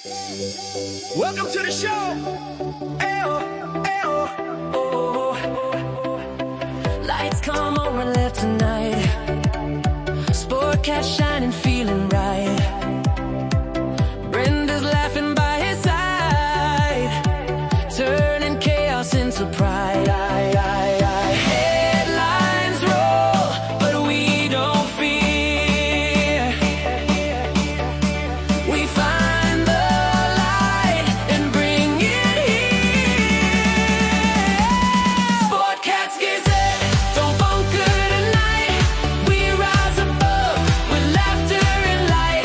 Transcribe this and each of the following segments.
Welcome to the show. Lights come on, we're left tonight. Sportcat shining, feeling right. Brenda's laughing by his side, turning chaos into pride. Headlines roll, but we don't fear. We find the light and bring it here. Sportcat's Gazette, don't bunker tonight. We rise above with laughter and light.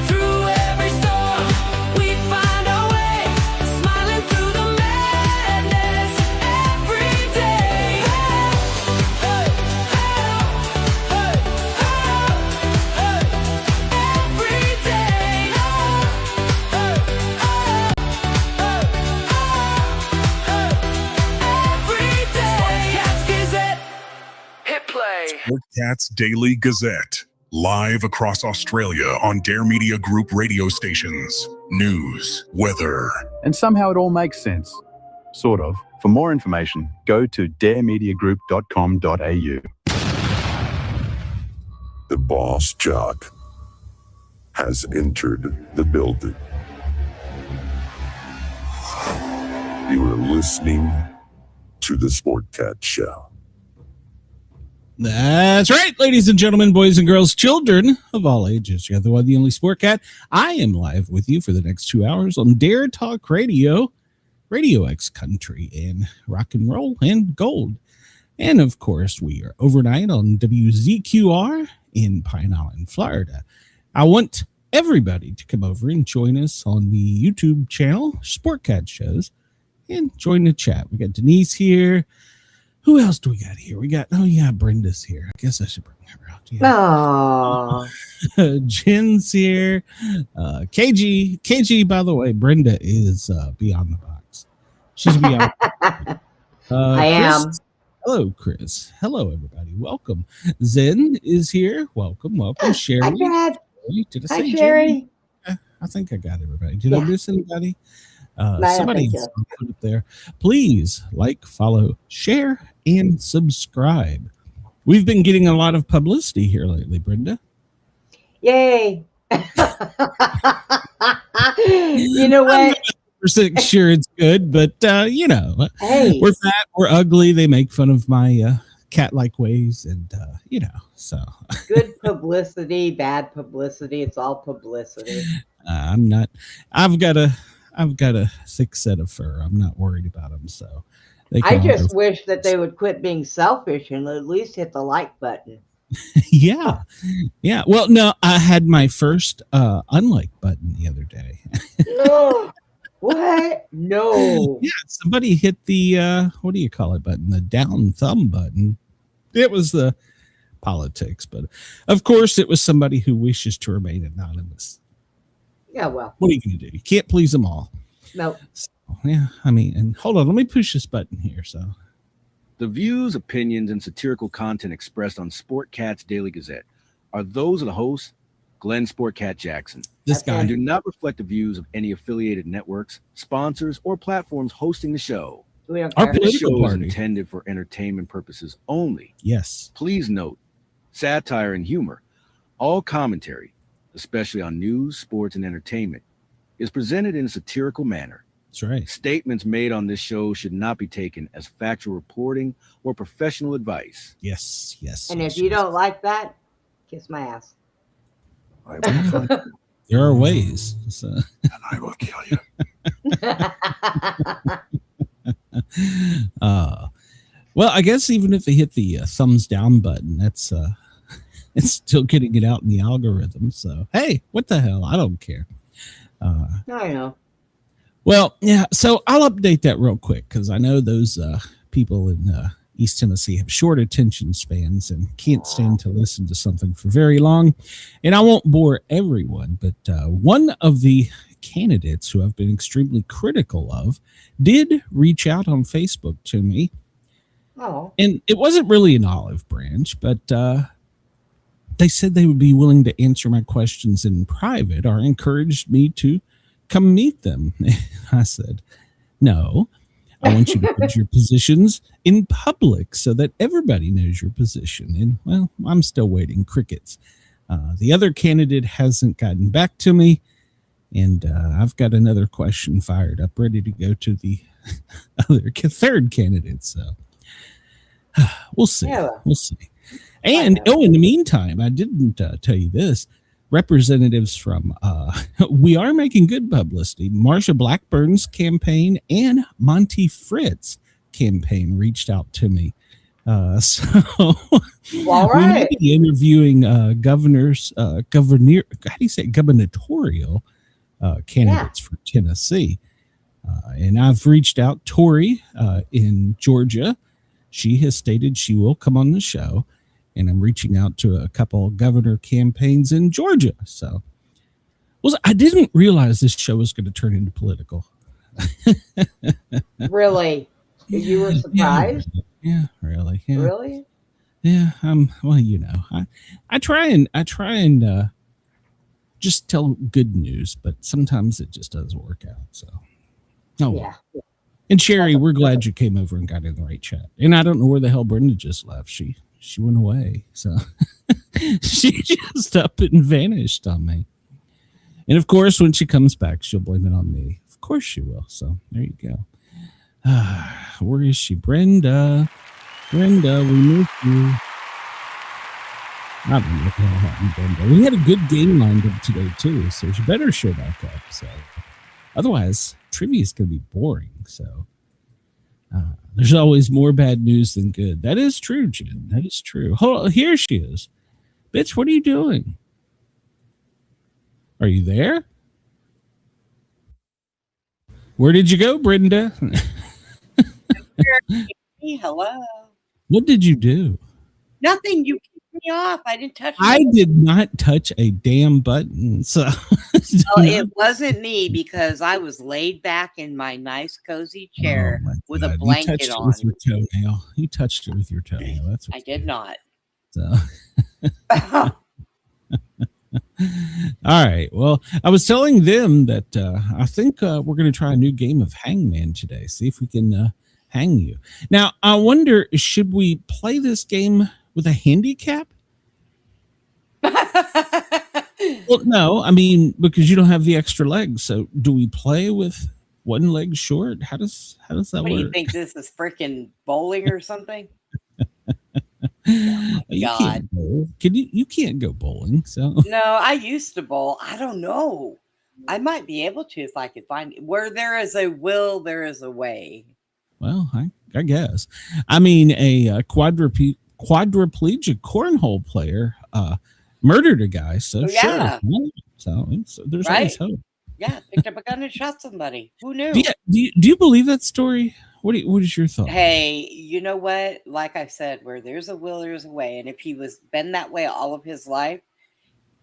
Through every storm, we find our way, smiling through the madness every day. Hey, hey, hey, hey, every day. Every day. Sportcat's Gazette, hit play. Sportcat's Daily Gazette. Live across Australia on Dare Media Group radio stations. News, weather. And somehow it all makes sense. Sort of. For more information, go to daremediagroup.com.au. The boss jock has entered the building. You are listening to the Sportcat Show. That's right, ladies and gentlemen, boys and girls, children of all ages. You're the one, the only Sportcat. I am live with you for the next 2 hours on Dare Talk Radio, Radio X Country, and Rock and Roll and Gold. And of course, we are overnight on WZQR in Pine Island, Florida. I want everybody to come over and join us on the YouTube channel, Sportcat Shows, and join the chat. We got Denise here. Who else do we got here? We got, Brenda's here. I guess I should bring her out. Yeah. Jen's here. KG, by the way, Brenda is beyond the box. She's beyond. I am. Chris, hello, Chris. Hello, everybody. Welcome. Zen is here. Welcome. Sherry. Hi, Dad. Did I Hi, say Sherry. I think I got everybody. Did I miss anybody? I Somebody think so. put it there. Please like, follow, share, and subscribe. We've been getting a lot of publicity here lately, Brenda. Yay. You know what? I'm not sure it's good, but Hey. we're fat, we're ugly. They make fun of my cat-like ways, and so Good publicity, bad publicity. It's all publicity. I'm not. I've got a thick set of fur. I'm not worried about them. So I just wish that they would quit being selfish and at least hit the like button. Yeah. Well, no, I had my first unlike button the other day. No. What? No. Yeah, somebody hit the what do you call it button? The down thumb button. It was the politics, but of course it was somebody who wishes to remain anonymous. Yeah, well. What are you going to do? You can't please them all. No. So, yeah, I mean, and hold on, let me push this button here. So, the views, opinions, and satirical content expressed on Sportcat's Daily Gazette are those of the host, Glenn Sportcat Jackson, this guy. and do not reflect the views of any affiliated networks, sponsors, or platforms hosting the show. We don't Our care. This political show is party. intended for entertainment purposes only. Yes. Please note, satire and humor, all commentary, especially on news, sports, and entertainment, is presented in a satirical manner. That's right. Statements made on this show should not be taken as factual reporting or professional advice. Yes. And if you don't like that, kiss my ass. I will find you There are ways. So. and I will kill you. Well, I guess even if they hit the thumbs down button, that's it's still getting it out in the algorithm. So, hey, what the hell? I don't care. I know. Well, yeah. So I'll update that real quick because I know those people in East Tennessee have short attention spans and can't stand to listen to something for very long. And I won't bore everyone, but one of the candidates who I've been extremely critical of did reach out on Facebook to me. Oh. And it wasn't really an olive branch, but they said they would be willing to answer my questions in private or encouraged me to come meet them. I said, no, I want you to put your positions in public so that everybody knows your position. And well, I'm still waiting. Crickets. The other candidate hasn't gotten back to me. And I've got another question fired up, ready to go to the third candidate. So we'll see. Yeah. We'll see. And in the meantime, I didn't tell you this. Representatives from we are making good publicity. Marsha Blackburn's campaign and Monty Fritz campaign reached out to me. So All we may right. be interviewing gubernatorial candidates for Tennessee. And I've reached out. Tori in Georgia. She has stated she will come on the show. And I'm reaching out to a couple of governor campaigns in Georgia. So, I didn't realize this show was going to turn into political. Really? You were surprised? Yeah, really. Yeah. Really? Yeah. Well, you know, I try and just tell good news, but sometimes it just doesn't work out. So, Yeah. And Sherry, we're glad you came over and got in the right chat. And I don't know where the hell Brenda just left. She went away. So she just up and vanished on me. And of course, when she comes back, she'll blame it on me. Of course she will. So there you go. Where is she? Brenda, we missed you. I don't know what the hell happened, Brenda. We had a good game lined up today, too. So she better show back up. So otherwise, trivia is going to be boring. So there's always more bad news than good. That is true, Jen. That is true. Hold on. Here she is. Bitch, what are you doing? Are you there? Where did you go, Brenda? Hello. What did you do? Nothing. You kicked me off. I didn't touch. I did not touch a damn button. So Well, it wasn't me because I was laid back in my nice cozy chair with a blanket on. With your toenail. You touched it with your toenail. That's what I did not. So. All right. Well, I was telling them that I think we're going to try a new game of Hangman today. See if we can hang you. Now, I wonder, should we play this game with a handicap? Well, no. I mean, because you don't have the extra legs. So, do we play with one leg short? How does that work? What do you think? This is freaking bowling or something? You can't bowl. You can't go bowling. So no, I used to bowl. I don't know. I might be able to if I could find it. Where there is a will, there is a way. Well, I guess. I mean, a quadriplegic cornhole player murdered a guy. So yeah. Sure. So there's always hope. Yeah, picked up a gun and shot somebody. Who knew? Do you believe that story? What is your thought? Hey, you know what? Like I said, where there's a will, there's a way. And if he was been that way all of his life,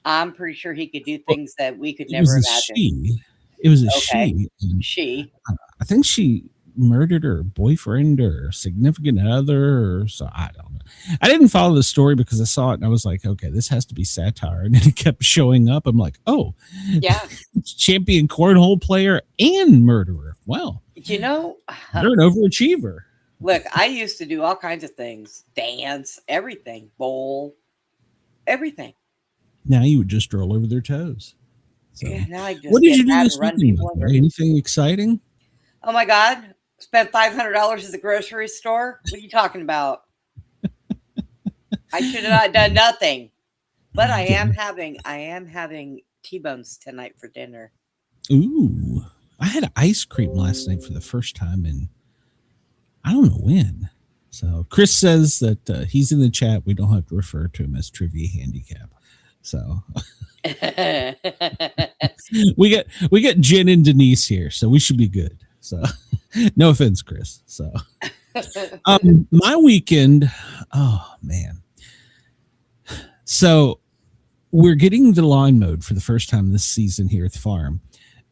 I'm pretty sure he could do things that we could never imagine. It was a she. She. I think she murdered her boyfriend or significant other, or so I don't know. I didn't follow the story because I saw it and I was like, okay, this has to be satire. And then it kept showing up. I'm like, oh, yeah, champion cornhole player and murderer. Well, you know, you're an overachiever. Look, I used to do all kinds of things, dance, everything, bowl, everything. Now you would just roll over their toes. So, yeah, now I just what did you do this run weekend? Anything exciting? Oh my God. Spent $500 at the grocery store. What are you talking about? I should have not done nothing. But I am having T-bones tonight for dinner. Ooh. I had ice cream last night for the first time in I don't know when. So Chris says that he's in the chat. We don't have to refer to him as Trivia Handicap. So we got Jen and Denise here, so we should be good. So no offense, Chris. So my weekend, oh man. So we're getting the lawn mowed for the first time this season here at the farm.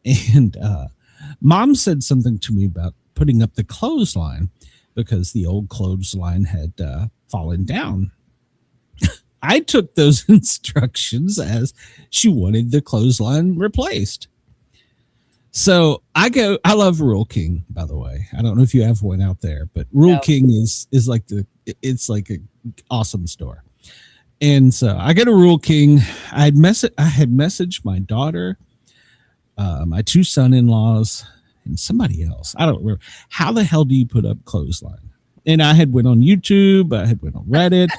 And Mom said something to me about putting up the clothesline because the old clothesline had fallen down. I took those instructions as she wanted the clothesline replaced. So I love Rule King, by the way. I don't know if you have one out there, but Rule King is like it's like an awesome store. And so I go to Rule King. I had messaged my daughter, my two son-in-laws, and somebody else. I don't remember. How the hell do you put up clothesline? And I had went on YouTube. I had went on Reddit.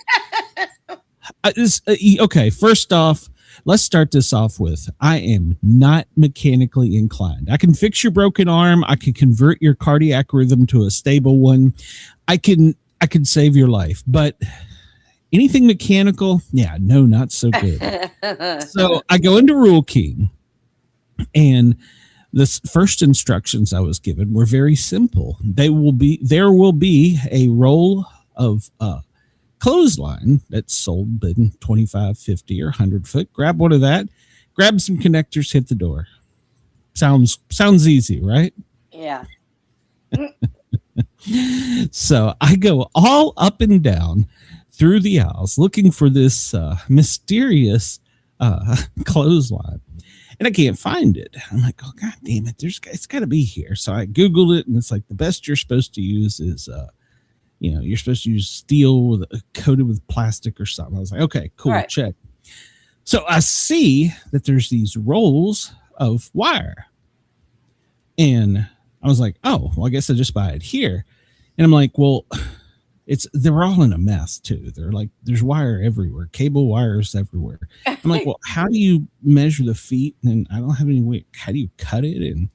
Okay, first off, let's start this off with, I am not mechanically inclined. I can fix your broken arm. I can convert your cardiac rhythm to a stable one. I can save your life. But anything mechanical, no, not so good. So I go into Rule King, and the first instructions I was given were very simple. There will be a roll of clothesline that's sold in 25, 50, or 100 foot. Grab one of that, grab some connectors, hit the door. Sounds easy, right? Yeah. So I go all up and down through the aisles looking for this mysterious clothesline, and I can't find it. I'm like, oh god damn it, it's got to be here. So I Googled it, and it's like the best you're supposed to use is you're supposed to use steel coated with plastic or something. I was like, okay, cool, right. Check. So I see that there's these rolls of wire, and I was like, oh, well, I guess I just buy it here. And I'm like, well, they're all in a mess too. They're like, there's wire everywhere, cable wires everywhere. I'm like, well, how do you measure the feet? And I don't have any way. How do you cut it? And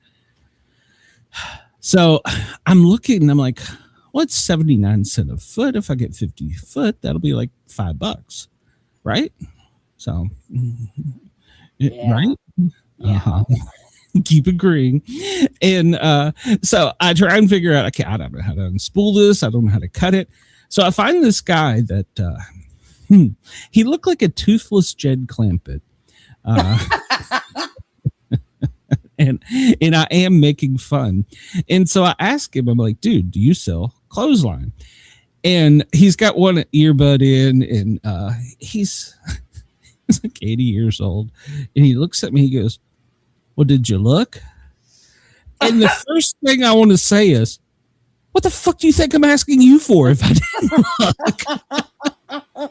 so I'm looking, and I'm like, well, it's 79 cents a foot. If I get 50 foot, that'll be like $5, right? So, right? Yeah. Keep agreeing. And so I try and figure out, okay, I don't know how to unspool this. I don't know how to cut it. So I find this guy that he looked like a toothless Jed Clampett. And I am making fun. And so I ask him, I'm like, dude, do you sell clothesline? And he's got one earbud in, and he's like 80 years old. And he looks at me, he goes, well, did you look? And the first thing I want to say is, what the fuck do you think I'm asking you for if I didn't look?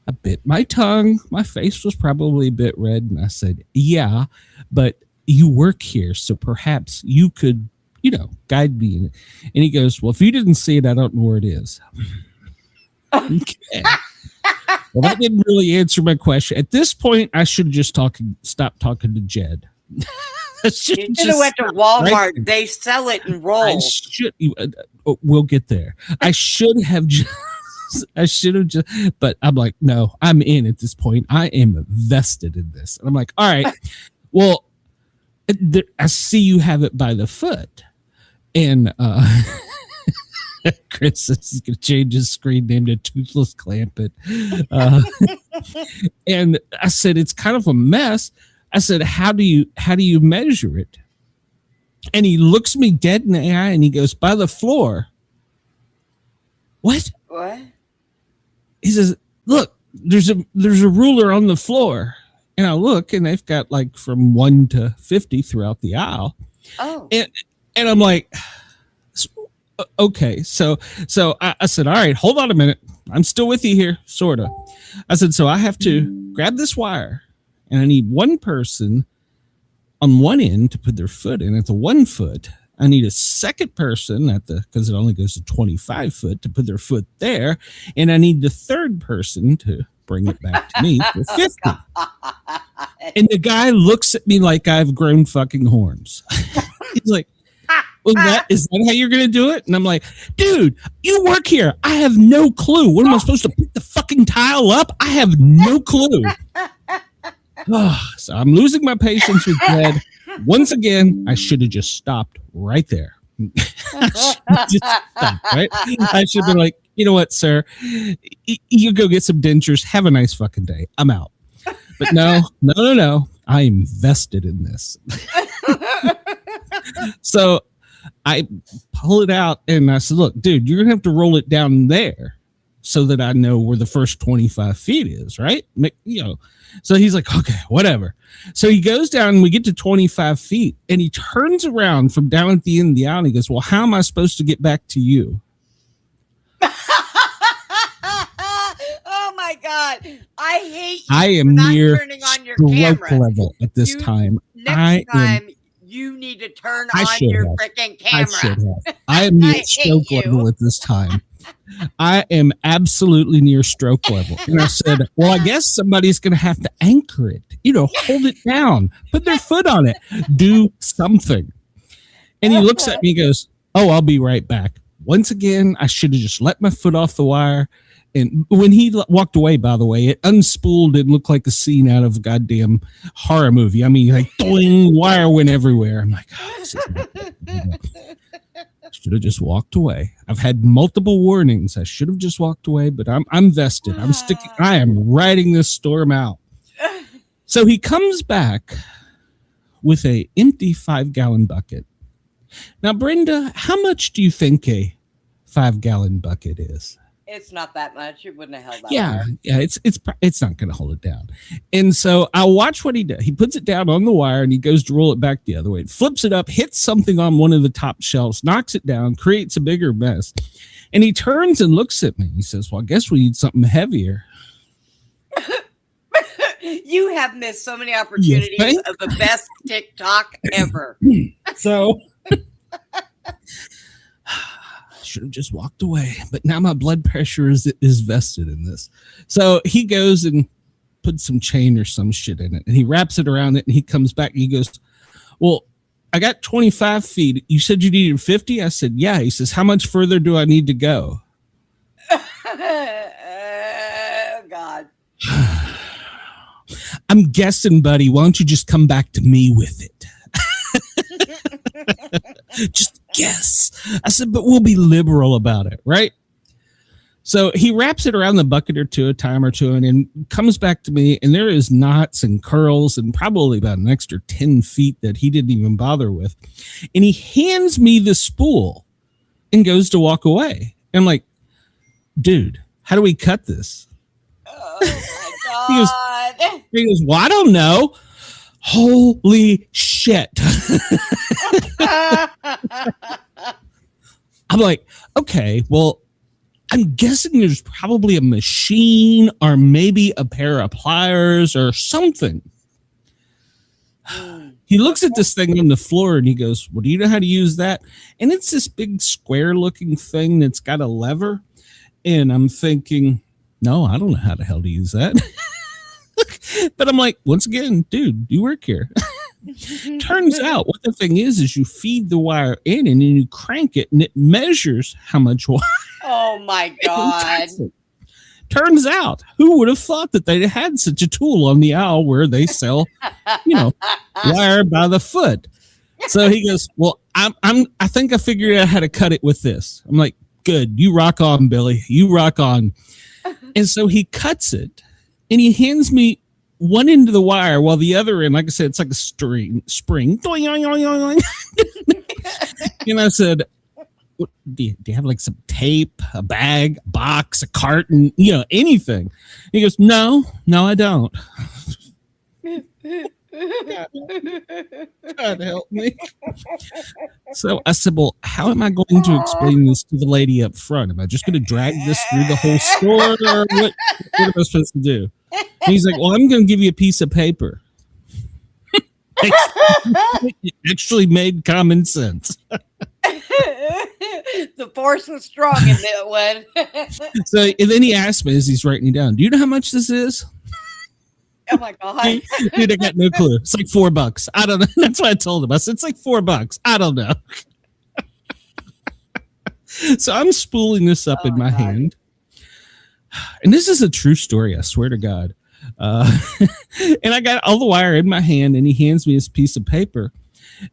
I bit my tongue. My face was probably a bit red. And I said, yeah, but you work here, so perhaps you could, guide me in it. And he goes, well, if you didn't see it, I don't know where it is. Okay. Well, that didn't really answer my question. At this point, I should have just stopped talking to Jed. You should have went to Walmart. Right? They sell it in rolls. We'll get there. I should have just, but I'm like, no, I'm in at this point. I am vested in this. And I'm like, all right, well, I see you have it by the foot. And Chris is going to change his screen name to Toothless Clampett. And I said, it's kind of a mess. I said, how do you measure it? And he looks me dead in the eye and he goes, by the floor. What? He says, look, there's a ruler on the floor. And I look, and they've got like from 1 to 50 throughout the aisle. Oh. And I'm like, okay. So I said, all right, hold on a minute. I'm still with you here, sort of. I said, so I have to grab this wire, and I need one person on one end to put their foot in at the 1 foot. I need a second person because it only goes to 25 foot to put their foot there. And I need the third person to bring it back to me for 50. And the guy looks at me like I've grown fucking horns. He's like, well, is that how you're going to do it? And I'm like, dude, you work here. I have no clue. What am I supposed to pick the fucking tile up? I have no clue. So I'm losing my patience with Jed. Once again, I should have just stopped right there. I should have been like, you know what, sir? You go get some dentures. Have a nice fucking day. I'm out. But no. I am vested in this. So I pull it out and I said, look, dude, you're going to have to roll it down there. so that I know where the first 25 feet is, right? You know, so he's like, okay, whatever. So he goes down and we get to 25 feet and he turns around from down at the end of the alley and he goes, well, how am I supposed to get back to you? Oh my God. I hate you. I am for not near turning on your stroke camera. level at this time. Next time you need to turn on your freaking camera. I am near I stroke hate you. level at this time. I am absolutely near stroke level. And I said, well, I guess somebody's going to have to anchor it, you know, hold it down, put their foot on it, do something. And he looks at me and goes, oh, I'll be right back. Once again, I should have just let my foot off the wire. And when he walked away, by the way, it unspooled and looked like a scene out of a goddamn horror movie. I mean, like, doing, wire went everywhere. I'm like, oh, this is not good. Should have just walked away. I've had multiple warnings. I should have just walked away, but I'm vested. I am riding this storm out. So he comes back with a empty 5-gallon bucket. Now, Brenda, how much do you think a 5-gallon bucket is? It's not that much. It wouldn't have held that. Yeah, it's not going to hold it down. And so I watch what he does. He puts it down on the wire and he goes to roll it back the other way. Flips it up, hits something on one of the top shelves, knocks it down, creates a bigger mess. And he turns and looks at me. He says, well, I guess we need something heavier. You have missed so many opportunities of the best TikTok ever. So should have just walked away, but now my blood pressure is vested in this. So he goes and puts some chain or some shit in it and he wraps it around it and he comes back and he goes, well, I got 25 feet. You said you needed 50. I said, yeah. He says, how much further do I need to go? Oh God. I'm guessing, buddy. Why don't you just come back to me with it? Just guess. I said, but we'll be liberal about it, right? So he wraps it around the bucket or two, a time or two, and then comes back to me, and there is knots and curls and probably about an extra 10 feet that he didn't even bother with. And he hands me the spool and goes to walk away. And I'm like, dude, how do we cut this? Oh my God. He goes, well, I don't know. Holy shit. I'm like, okay, well, I'm guessing there's probably a machine or maybe a pair of pliers or something. He looks at this thing on the floor and he goes, well, do you know how to use that? And it's this big square looking thing that's got a lever. And I'm thinking, no, I don't know how the hell to use that. But I'm like, once again, dude, you work here. Turns out what the thing is you feed the wire in and then you crank it and it measures how much wire. Oh my God. Turns out, who would have thought that they had such a tool on the aisle where they sell, wire by the foot. So he goes, well, I think I figured out how to cut it with this. I'm like, good, you rock on, Billy. You rock on. And so he cuts it and he hands me one end of the wire while the other end, like I said, it's like a spring. And I said, do you have like some tape, a bag, a box, a carton, anything? He goes, no, I don't. God help me. So I said, well, how am I going to explain this to the lady up front? Am I just going to drag this through the whole store, or what am I supposed to do? And he's like, well, I'm going to give you a piece of paper. It actually made common sense. The force was strong in that one. So, and then he asked me as he's writing it down, do you know how much this is? Oh my God. Dude, I got no clue. It's like $4. I don't know. That's what I told him. I said, it's like $4. I don't know. So I'm spooling this up in my hand. And this is a true story. I swear to God. And I got all the wire in my hand and he hands me this piece of paper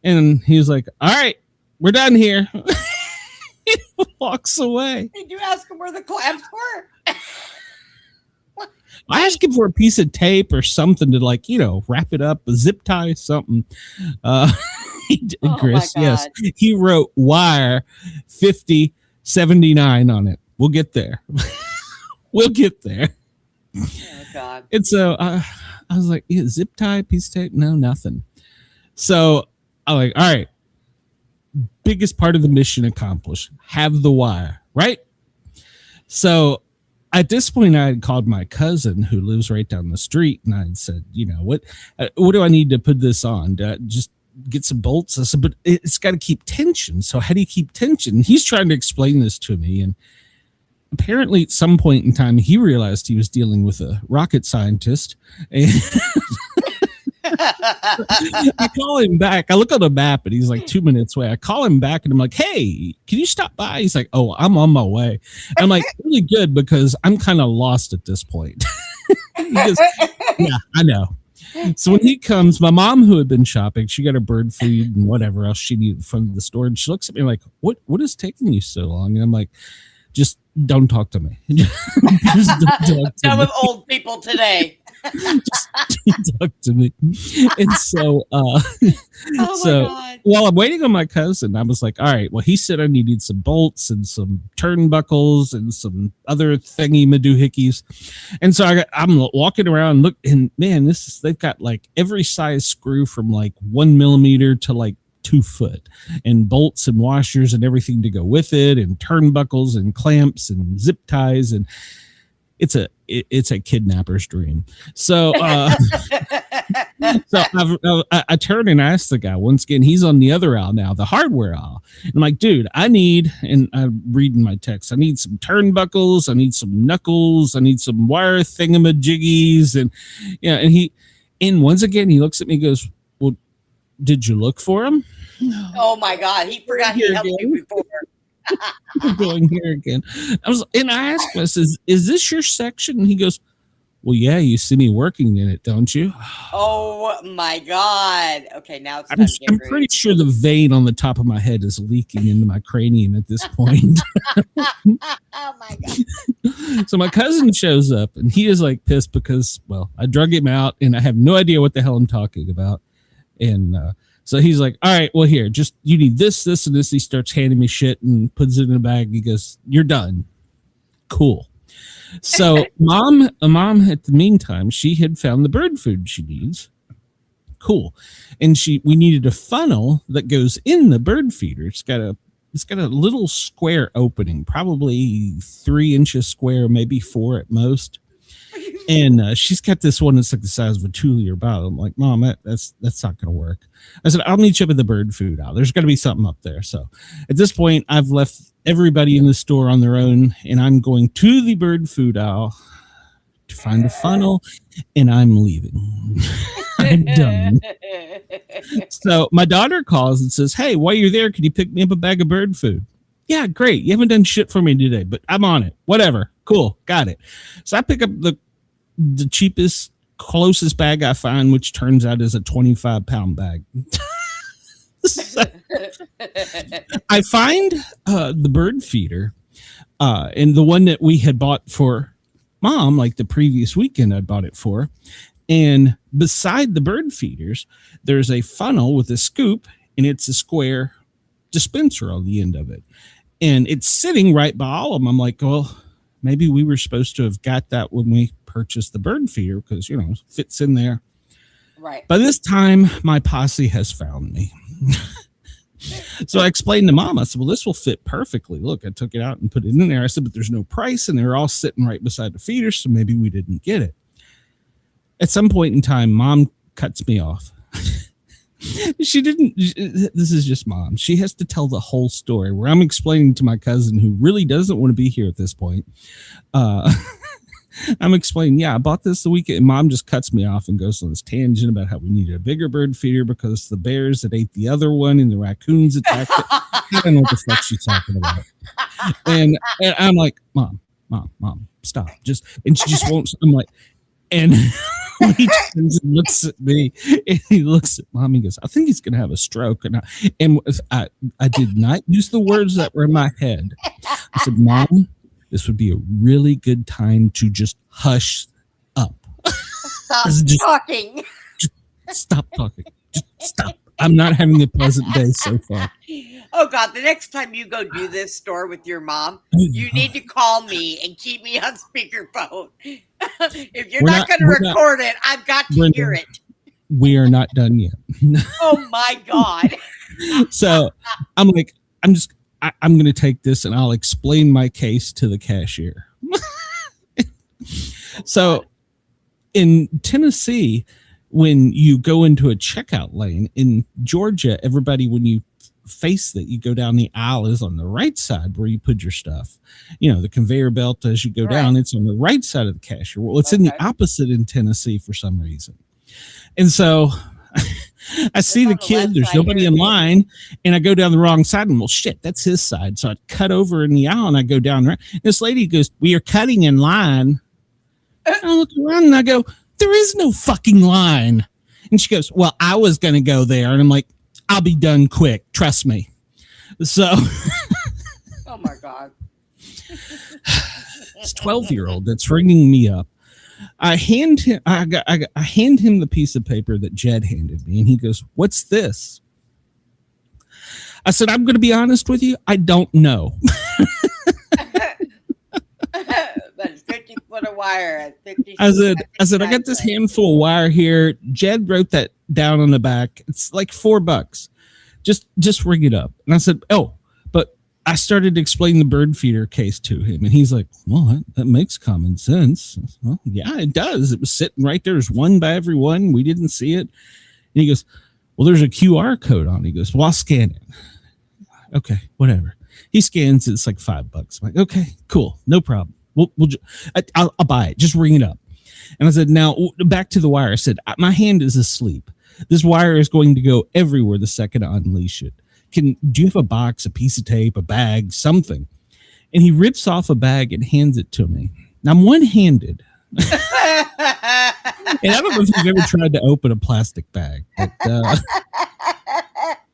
and he was like, all right, we're done here. He walks away. Did you ask him where the clamps were? I asked him for a piece of tape or something to wrap it up, a zip tie, something. He did, Chris. Yes. He wrote wire 5079 on it. We'll get there. We'll get there. Oh God. And so I was like, yeah, zip tie, piece of tape, no, nothing. So I'm like, all right, biggest part of the mission accomplished. Have the wire, right? So at this point, I had called my cousin who lives right down the street, and I had said, you know, what do I need to put this on? Just get some bolts? I said, but it's got to keep tension. So how do you keep tension? He's trying to explain this to me, and apparently at some point in time, he realized he was dealing with a rocket scientist. And I call him back. I look on the map and he's like 2 minutes away. I call him back and I'm like, hey, can you stop by? He's like, oh, I'm on my way. And I'm like, really good, because I'm kind of lost at this point. He goes, yeah, I know. So when he comes, my mom, who had been shopping, she got her bird food and whatever else she needed from the store. And she looks at me like, what is taking you so long? And I'm like, just don't talk to me. Just don't talk to Some me. of old people today. Just don't talk to me. And so, Oh my God. while I'm waiting on my cousin, I was like, all right, well, he said I needed some bolts and some turnbuckles and some other thingy madoohickeys. And so I'm walking around, look, and man, they've got like every size screw from like 1 millimeter to like 2 foot, and bolts and washers and everything to go with it, and turnbuckles and clamps and zip ties, and it's a kidnapper's dream. So I turn and ask the guy once again. He's on the other aisle now, the hardware aisle. And I'm like, dude, and I'm reading my text, I need some turnbuckles, I need some knuckles, I need some wire thingamajiggies, and yeah, and once again he looks at me and goes, well, did you look for him? Oh my God. He forgot he helped you before. I'm going here again. I asked him, I says, is this your section? And he goes, well, yeah, you see me working in it, don't you? Oh my God. Okay, now it's time to get I'm rude. pretty sure the vein on the top of my head is leaking into my cranium at this point. Oh my God. So my cousin shows up and he is like pissed because, well, I drug him out and I have no idea what the hell I'm talking about. And so he's like, all right, well, here, just you need this, this, and this. He starts handing me shit and puts it in a bag. He goes, you're done. Cool. So mom at the meantime, she had found the bird food she needs. Cool. And we needed a funnel that goes in the bird feeder. It's got a little square opening, probably 3 inches square, maybe 4 at most. And she's got this one that's like the size of a 2-liter bottle. I'm like, Mom, that's not going to work. I said, I'll meet you up at the bird food aisle. There's got to be something up there. So at this point, I've left everybody in the store on their own, and I'm going to the bird food aisle to find a funnel, and I'm leaving. I'm done. So my daughter calls and says, hey, while you're there, can you pick me up a bag of bird food? Yeah, great. You haven't done shit for me today, but I'm on it. Whatever. Cool. Got it. So I pick up the cheapest, closest bag I find, which turns out is a 25-pound bag. So I find the bird feeder, and the one that we had bought for Mom, like the previous weekend I bought it for. And beside the bird feeders, there's a funnel with a scoop, and it's a square dispenser on the end of it. And it's sitting right by all of them. I'm like, well, maybe we were supposed to have got that when we purchased the bird feeder because, you know, it fits in there. Right. By this time, my posse has found me. So I explained to Mom, I said, well, this will fit perfectly. Look, I took it out and put it in there. I said, but there's no price, and they're all sitting right beside the feeder, so maybe we didn't get it. At some point in time, Mom cuts me off. She didn't. This is just Mom. She has to tell the whole story where I'm explaining to my cousin, who really doesn't want to be here at this point. I'm explaining, yeah, I bought this the weekend. And Mom just cuts me off and goes on this tangent about how we needed a bigger bird feeder because the bears that ate the other one and the raccoons attacked it. I don't know what the fuck she's talking about. And I'm like, Mom, stop. And she just won't. I'm like, and he turns and looks at me, and he looks at Mom and goes, I think he's going to have a stroke. And I did not use the words that were in my head. I said, Mom, this would be a really good time to just hush up. Stop talking. Stop talking. Just stop. I'm not having a pleasant day so far. Oh God, the next time you go do this store with your mom, you need to call me and keep me on speakerphone. If you're not going to record it, I've got to hear it. We are not done yet. Oh my God. So I'm like, I'm going to take this and I'll explain my case to the cashier. So in Tennessee, when you go into a checkout lane, in Georgia, everybody, when you face that you go down the aisle, is on the right side where you put your stuff. You know, the conveyor belt, as you go down, it's on the right side of the cashier. Well, it's in the opposite in Tennessee for some reason. And so I see the kid, there's nobody in line, and I go down the wrong side, and well, shit, that's his side. So I cut over in the aisle and I go down there. This lady goes, "We are cutting in line." I look around and I go, "There is no fucking line." And she goes, "Well, I was going to go there." And I'm like, "I'll be done quick. Trust me." So. Oh my God. This 12-year-old that's ringing me up. I hand him the piece of paper that Jed handed me, and he goes, "What's this?" I said, "I'm going to be honest with you. I don't know." But it's 50 foot of wire. I said, "I got this handful of wire here. Jed wrote that down on the back. It's like $4. Just ring it up." And I said, "Oh," but I started to explain the bird feeder case to him, and he's like, "Well, that makes common sense." I said, "Well, yeah, it does. It was sitting right there. There's one by every one. We didn't see it." And he goes, "Well, there's a QR code on it." He goes, "Well, I'll scan it." Okay, whatever. He scans it. It's like $5. I'm like, "Okay, cool, no problem. I'll buy it. Just ring it up." And I said, "Now back to the wire." I said, "My hand is asleep. This wire is going to go everywhere the second I unleash it. Do you have a box, a piece of tape, a bag, something?" And he rips off a bag and hands it to me. Now I'm one-handed. And I don't know if you've ever tried to open a plastic bag, but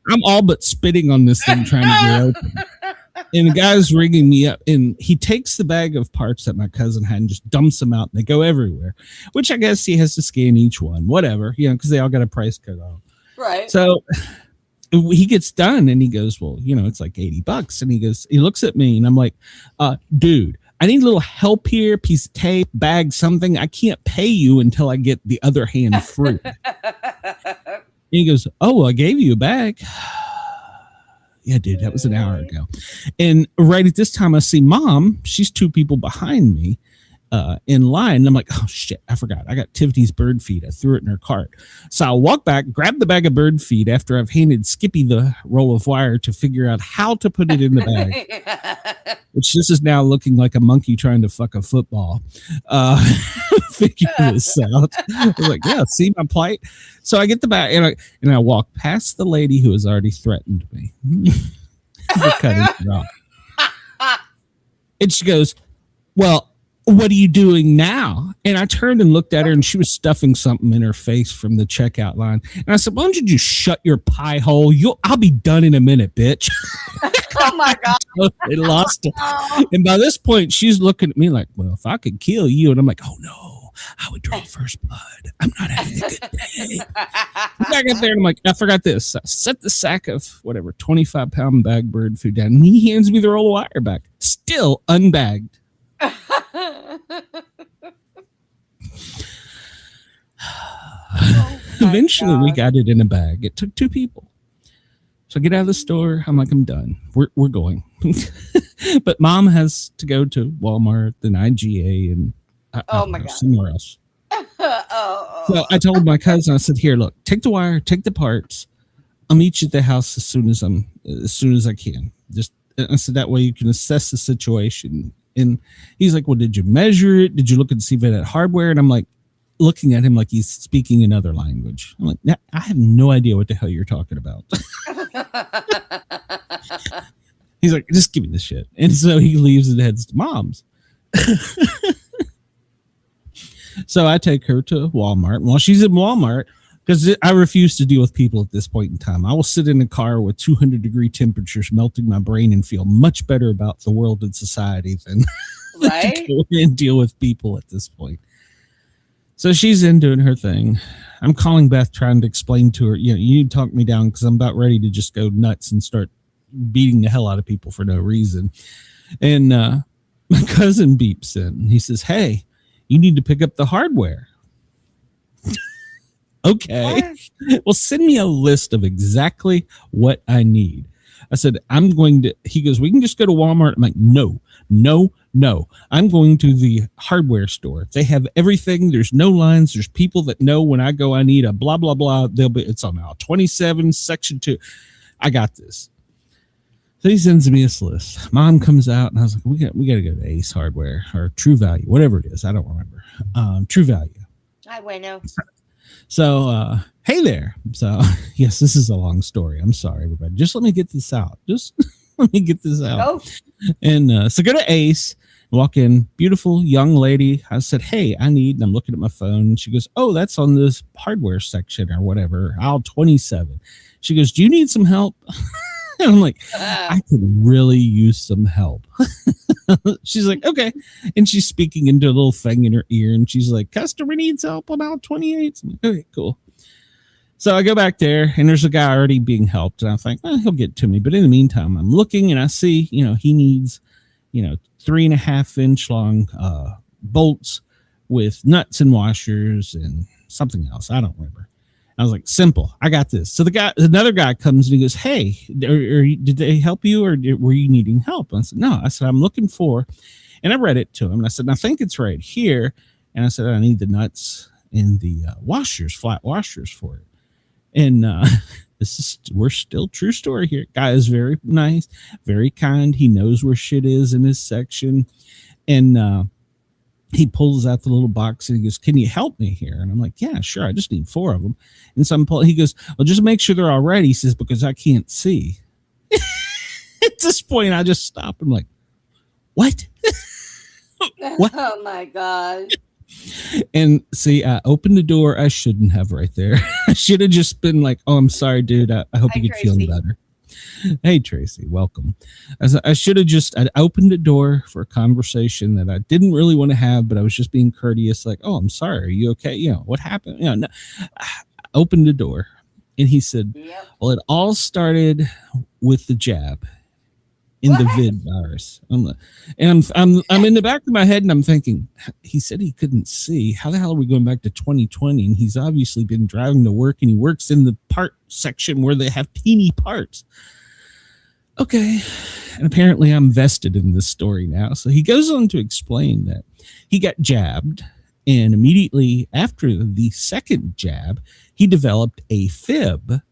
I'm all but spitting on this thing trying to get it open. And the guy's ringing me up, and he takes the bag of parts that my cousin had and just dumps them out, and they go everywhere, which I guess he has to scan each one, whatever, because they all got a price code on. Right. So he gets done and he goes, "Well, it's like $80. And he looks at me and I'm like, "Dude, I need a little help here, piece of tape, bag, something. I can't pay you until I get the other hand free." And he goes, "Oh, well, I gave you a bag." Yeah, dude, that was an hour ago. And right at this time, I see Mom. She's 2 people behind me in line. And I'm like, "Oh, shit, I forgot. I got Tiffany's bird feed. I threw it in her cart." So I walk back, grab the bag of bird feed after I've handed Skippy the roll of wire to figure out how to put it in the bag, which this is now looking like a monkey trying to fuck a football. Figure this out. I was like, "Yeah, see my plight?" So I get the bag and I walk past the lady who has already threatened me. For cutting it off. And she goes, "Well, what are you doing now?" And I turned and looked at her, and she was stuffing something in her face from the checkout line. And I said, "Why don't you just shut your pie hole? I'll be done in a minute, bitch." Oh my God. They lost it. And by this point, she's looking at me like, "Well, if I could kill you." And I'm like, "Oh no, I would draw first blood. I'm not having a good day." I got there and I'm like, "I forgot this." I set the sack of whatever 25-pound bag bird food down, and he hands me the roll of wire back, still unbagged. Eventually, we got it in a bag. It took 2 people. So I get out of the store. I'm like, "I'm done. We're going." But Mom has to go to Walmart, then IGA, and somewhere else. So I told my cousin, I said, "Here, look, take the wire, take the parts. I'll meet you at the house as soon as I can. Just," I said, "that way you can assess the situation." And he's like, "Well, did you measure it? Did you look and see if it had hardware?" And I'm like, looking at him like he's speaking another language. I'm like, "I have no idea what the hell you're talking about." He's like, "Just give me the shit." And so he leaves and heads to Mom's. So I take her to Walmart. While she's in Walmart, because I refuse to deal with people at this point in time, I will sit in a car with 200-degree temperatures melting my brain and feel much better about the world and society than to go and deal with people at this point. So she's in doing her thing. I'm calling Beth, trying to explain to her, "You need to talk me down because I'm about ready to just go nuts and start beating the hell out of people for no reason. And my cousin beeps in. And he says, "Hey, you need to pick up the hardware." Okay. Well, send me a list of exactly what I need. I said, he goes, "We can just go to Walmart." I'm like, no. I'm going to the hardware store. They have everything. There's no lines. There's people that know when I go, I need a blah, blah, blah. It's on aisle 27, section 2. I got this. So he sends me this list. Mom comes out and I was like, we got to go to Ace Hardware or True Value, whatever it is. I don't remember. True Value. Hi, bueno. So, hey there. So, yes, this is a long story. I'm sorry, everybody. Just let me get this out. Let me get this out. Oh. And so go to Ace, walk in, beautiful young lady. I said, "Hey, and I'm looking at my phone. And she goes, "Oh, that's on this hardware section or whatever, aisle 27. She goes, "Do you need some help?" And I'm like, I could really use some help. She's like, "Okay." And she's speaking into a little thing in her ear. And she's like, "Customer needs help on aisle 28. I'm like, "Okay, cool." So I go back there and there's a guy already being helped. And I think, he'll get to me. But in the meantime, I'm looking and I see, he needs, 3.5 inch long bolts with nuts and washers and something else. I don't remember. I was like, simple. I got this. So another guy comes and he goes, "Hey, did they help you or were you needing help?" I said, "No." I said, "I'm looking for," and I read it to him. And I said, "I think it's right here." And I said, "I need the nuts and the flat washers for it." And we're still true story here. Guy is very nice, very kind. He knows where shit is in his section. And he pulls out the little box and he goes, "Can you help me here?" And I'm like, "Yeah, sure. I just need 4 of them." And so he goes, "Well, just make sure they're all right." He says, "Because I can't see." At this point, I just stop. I'm like, "What?" What? Oh my God. And see, I opened the door. I shouldn't have right there. I should have just been like, "Oh, I'm sorry, dude. I hope you get feeling better." Hey, Tracy, welcome. I should have I opened the door for a conversation that I didn't really want to have, but I was just being courteous. Like, "Oh, I'm sorry. Are you okay? What happened?" No. I opened the door and he said, Yep. "Well, it all started with the jab in the vid virus." I'm in the back of my head and I'm thinking, he said he couldn't see. How the hell are we going back to 2020? And he's obviously been driving to work and he works in the part section where they have teeny parts. Okay. And apparently I'm vested in this story now. So he goes on to explain that he got jabbed, and immediately after the second jab, he developed a fib,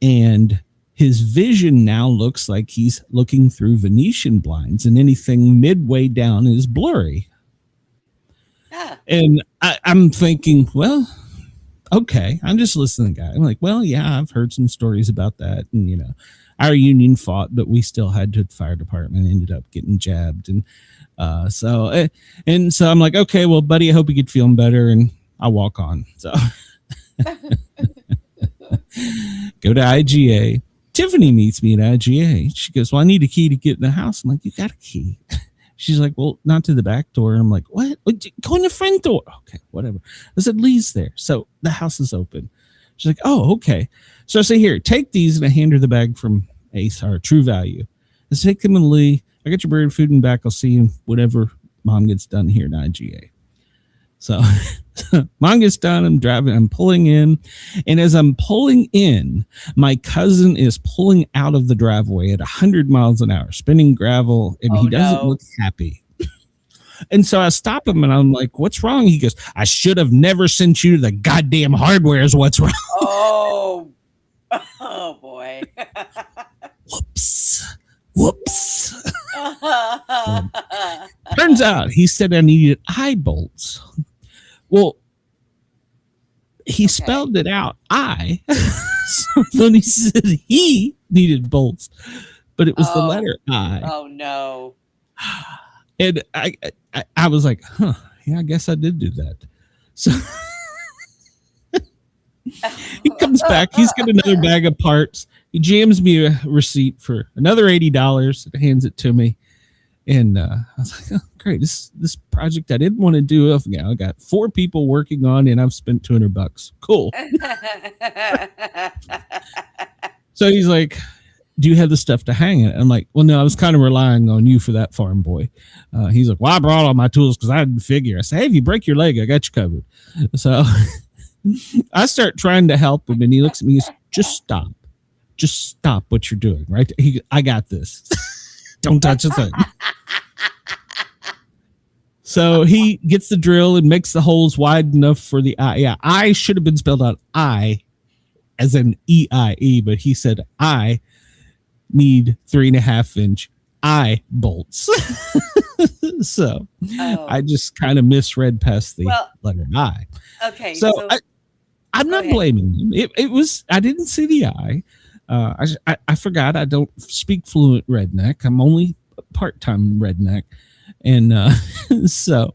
and his vision now looks like he's looking through Venetian blinds, and anything midway down is blurry. Ah. And I'm thinking, well, okay, I'm just listening to the guy. I'm like, well, yeah, I've heard some stories about that. And, our union fought, but we still had to, the fire department ended up getting jabbed. And so I'm like, okay, well, buddy, I hope you get feeling better. And I'll walk on. So go to IGA. Tiffany meets me at IGA. She goes, "Well, I need a key to get in the house." I'm like, "You got a key?" She's like, "Well, not to the back door." And I'm like, "What? Go in the front door." Okay, whatever. I said, "Lee's there." So the house is open. She's like, "Oh, okay." So I say, "Here, take these." And I hand her the bag from Ace, or True Value. I say, "Take them and Lee. I got your bird food in back. I'll see you whenever Mom gets done here at IGA." So Mom gets done. I'm pulling in. And as I'm pulling in, my cousin is pulling out of the driveway at 100 miles an hour, spinning gravel, and he doesn't look happy. And so I stop him and I'm like, "What's wrong?" He goes, "I should have never sent you to the goddamn hardware is what's wrong." Oh boy. Whoops. Turns out he said I needed eye bolts. Well, he spelled it out, I. So then he said he needed bolts, but it was the letter I. Oh no. And I was like, yeah, I guess I did do that. So he comes back. He's got another bag of parts. He jams me a receipt for another $80 and hands it to me. And I was like, "Oh, great. This project I didn't want to do. I got 4 people working on, and I've spent $200. Cool." So he's like, do you have the stuff to hang it? I'm like, well, no, I was kind of relying on you for that, farm boy. He's like, well, I brought all my tools because I didn't figure. I say, hey, if you break your leg, I got you covered. So I start trying to help him, and he looks at me and goes, just stop what you're doing, right? I got this. Don't touch a thing. So he gets the drill and makes the holes wide enough for the eye. Yeah, I should have been spelled out I as an EIE, but he said I need 3.5-inch eye bolts. So I just kind of misread past the letter I. Okay. So I'm not blaming him. It was, I didn't see the eye. I forgot I don't speak fluent redneck. I'm only part-time redneck. And so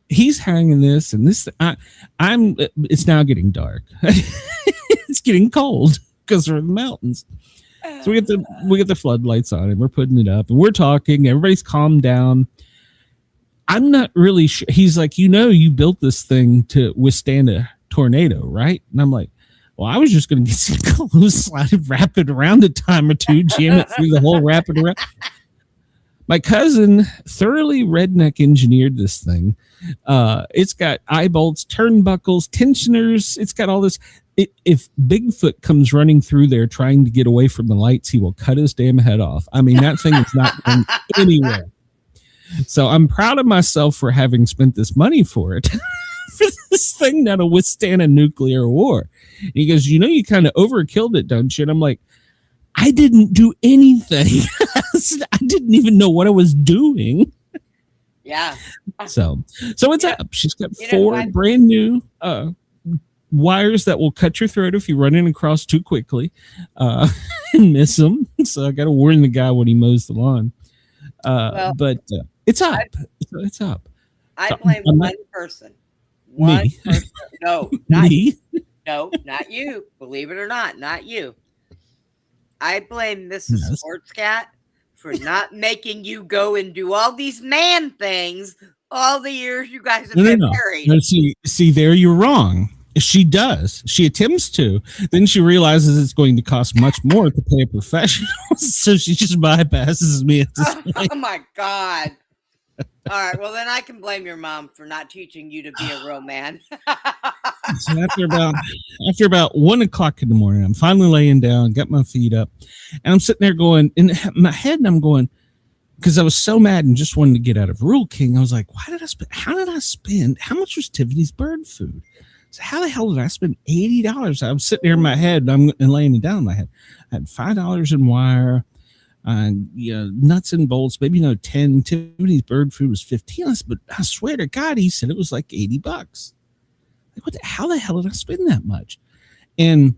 he's hanging this, and this it's now getting dark. It's getting cold because we're in the mountains. So we get the floodlights on, and we're putting it up, and we're talking. Everybody's calmed down. I'm not really sure. He's like, you built this thing to withstand a tornado, right? And I'm like, well, I was just going to get some clothes, slide it, wrap it around a time or two, jam it through the hole, wrap it around. My cousin thoroughly redneck engineered this thing. It's got eye bolts, turnbuckles, tensioners. It's got all this. If Bigfoot comes running through there trying to get away from the lights, he will cut his damn head off. I mean, that thing is not going anywhere. So I'm proud of myself for having spent this money for it. For this thing that'll withstand a nuclear war. And he goes, you kind of overkilled it, don't you? And I'm like, I didn't do anything. I didn't even know what I was doing. Yeah. So it's up. She's got 4 brand new wires that will cut your throat if you run in across too quickly and miss them. So I got to warn the guy when he mows the lawn. But it's up. It's up. I blame one person. One person. No, not me. No, not you. Believe it or not you. I blame Mrs. Sportcat for not making you go and do all these man things all the years you guys have been married. No, see, there you're wrong. She does. She attempts to. Then she realizes it's going to cost much more to pay a professional, so she just bypasses me at this point. Oh my God. All right, well then I can blame your mom for not teaching you to be a real man. So after about 1 o'clock in the morning, I'm finally laying down, got my feet up, and I'm sitting there going in my head, and I'm going, because I was so mad and just wanted to get out of Rule King. I was like, how much was Tiffany's bird food? So how the hell did I spend $80? I was sitting there in my head, and laying it down in my head. I had $5 in wire. Nuts and bolts, maybe 10. Tiffany's bird food was 15. But I swear to God, he said it was like $80. Like, how the hell did I spend that much? And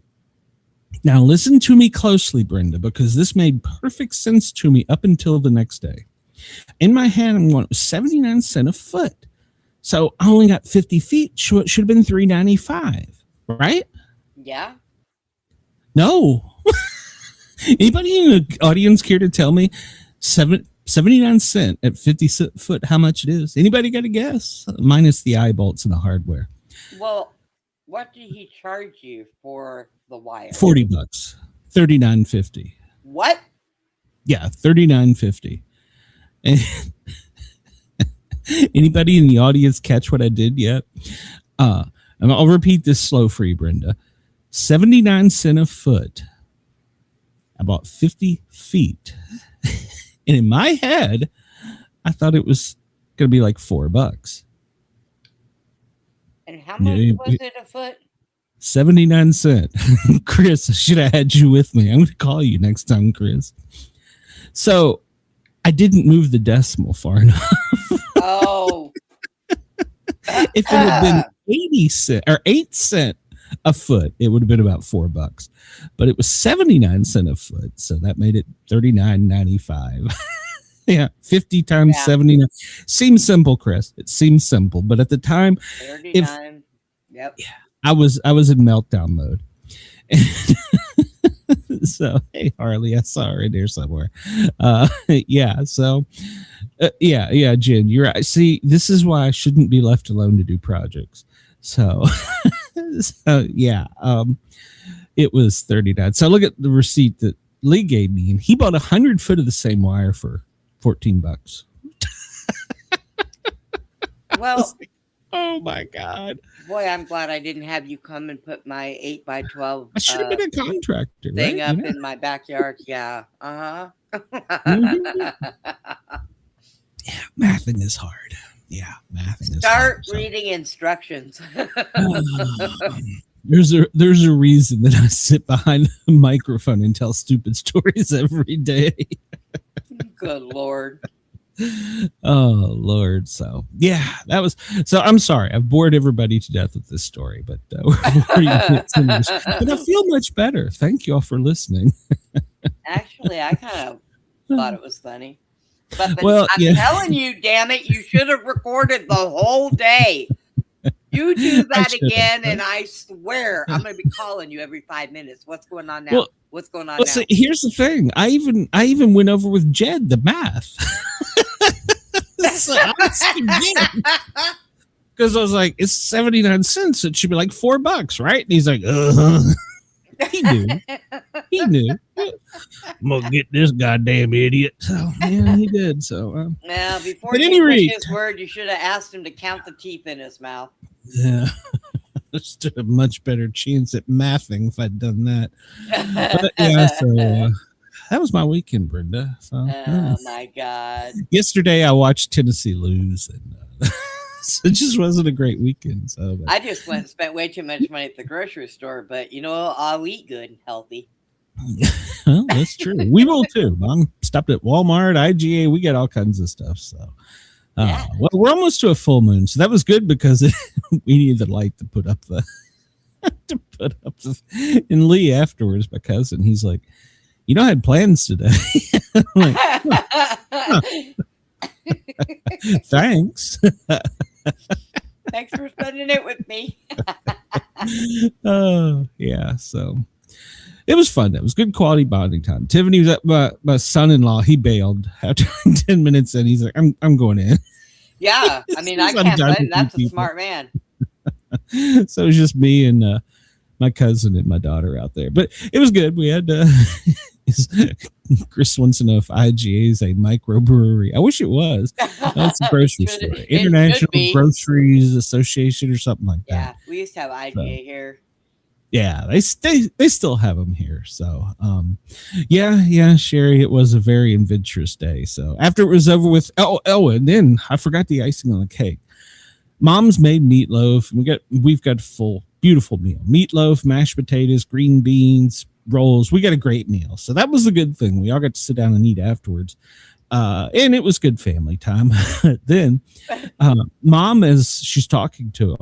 now listen to me closely, Brenda, because this made perfect sense to me up until the next day. In my head, I'm going, it was 79 cents a foot. So I only got 50 feet. So it should have been $3.95, right? Yeah. No. Anybody in the audience care to tell me 79 cents at 50 foot how much it is? Anybody got a guess? Minus the eye bolts and the hardware. Well, what did he charge you for the wire? $40. $39.50. What? Yeah, $39.50. And anybody in the audience catch what I did yet? And I'll repeat this slow for you, Brenda. 79 cents a foot. About 50 feet. And in my head, I thought it was going to be like $4. And how much was it a foot? 79 cents. Chris, I should have had you with me. I'm going to call you next time, Chris. So I didn't move the decimal far enough. Oh. If it had been 80 cents or 8 cents a foot, it would have been about $4, but it was 79 cents a foot, so that made it $39.95. Yeah, 50 times 79 seems simple, Chris. It seems simple, but at the time, 39. Yep. Yeah, I was in meltdown mode. So hey, Harley, I saw her in there somewhere. Yeah. So, yeah, Jen, you're right. See, this is why I shouldn't be left alone to do projects. So, yeah, it was 39. So look at the receipt that Lee gave me, and he bought 100 foot of the same wire for $14. Well, Oh my God. boy, I'm glad I didn't have you come and put my 8x12 I should have been a contractor. thing right? up You know? in my backyard. Yeah. Uh-huh. Mhm. Yeah, mathing is hard. Yeah, mathing is Start hard. so- reading instructions. There's a reason that I sit behind a microphone and tell stupid stories every day. Good Lord. Oh Lord. So yeah, that was so I'm sorry. I've bored everybody to death with this story, but but I feel much better. Thank you all for listening. Actually, I kind of thought it was funny. But Well, I'm yeah. telling you, damn it, you should have recorded the whole day. You do that should've, again, right? and I swear I'm going to be calling you every 5 minutes. What's going on now? Well, What's going on Well, now? see, here's the thing. I even went over with Jed the math. So I asked because I was like, it's 79 cents. It should be like $4, right? And he's like, He knew. He knew. I'm gonna get this goddamn idiot. So yeah, he did. So Now, before At you any push rate- his word, you should have asked him to count the teeth in his mouth. yeah. I stood a much better chance at mathing if I'd done that. But yeah, so that was my weekend, Brenda. So Oh my God. yesterday I watched Tennessee lose, and so it just wasn't a great weekend. So but, I just went and spent way too much money at the grocery store, but you know, I'll eat good and healthy. well, that's true. We will too. Mom stopped at Walmart, IGA. We got all kinds of stuff. So Yeah. well, we're almost to a full moon, so that was good because we needed the light to put up the and Lee afterwards, my cousin, he's like, you know, I had plans today. I'm like, thanks. Thanks for spending it with me. Oh yeah, so it was fun. It was good quality bonding time. Tiffany was at my son-in-law. He bailed after 10 minutes, and he's like, "I'm going in." Yeah, I mean, I I'm can't done blame him. with That's a you people. smart man. So it was just me and my cousin and my daughter out there, but it was good. We had Chris wants to know if IGA is a microbrewery. I wish it was. That's a grocery It store, should International be. Groceries Association or something like that. Yeah, we used to have IGA here. Yeah, they still have them here. So, yeah, Sherry, it was a very adventurous day. So after it was over with, and then I forgot the icing on the cake. Mom's made meatloaf. We've got a full, beautiful meal: meatloaf, mashed potatoes, green beans, rolls. We got a great meal. So that was a good thing. We all got to sit down and eat afterwards, and it was good family time. Then, Mom, as she's talking to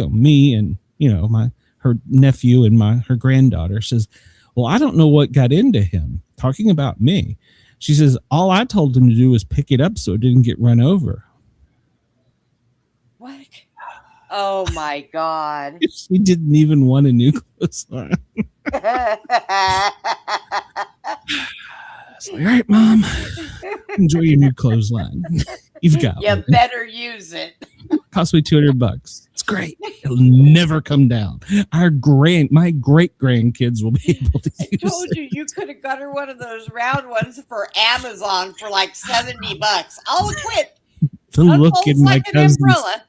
me and her nephew and her granddaughter, says, well, I don't know what got into him, talking about me. She says, all I told him to do was pick it up so it didn't get run over. What? Oh my God. She didn't even want a new clothesline. It's like, all right, Mom, enjoy your new clothesline. You've got You one. better use it. Cost me $200. It's great. It'll never come down. My great grandkids will be able to I use told it. you could have got her one of those round ones for Amazon for like $70. I'll quit. The look Unfolds in my like an cousin's umbrella.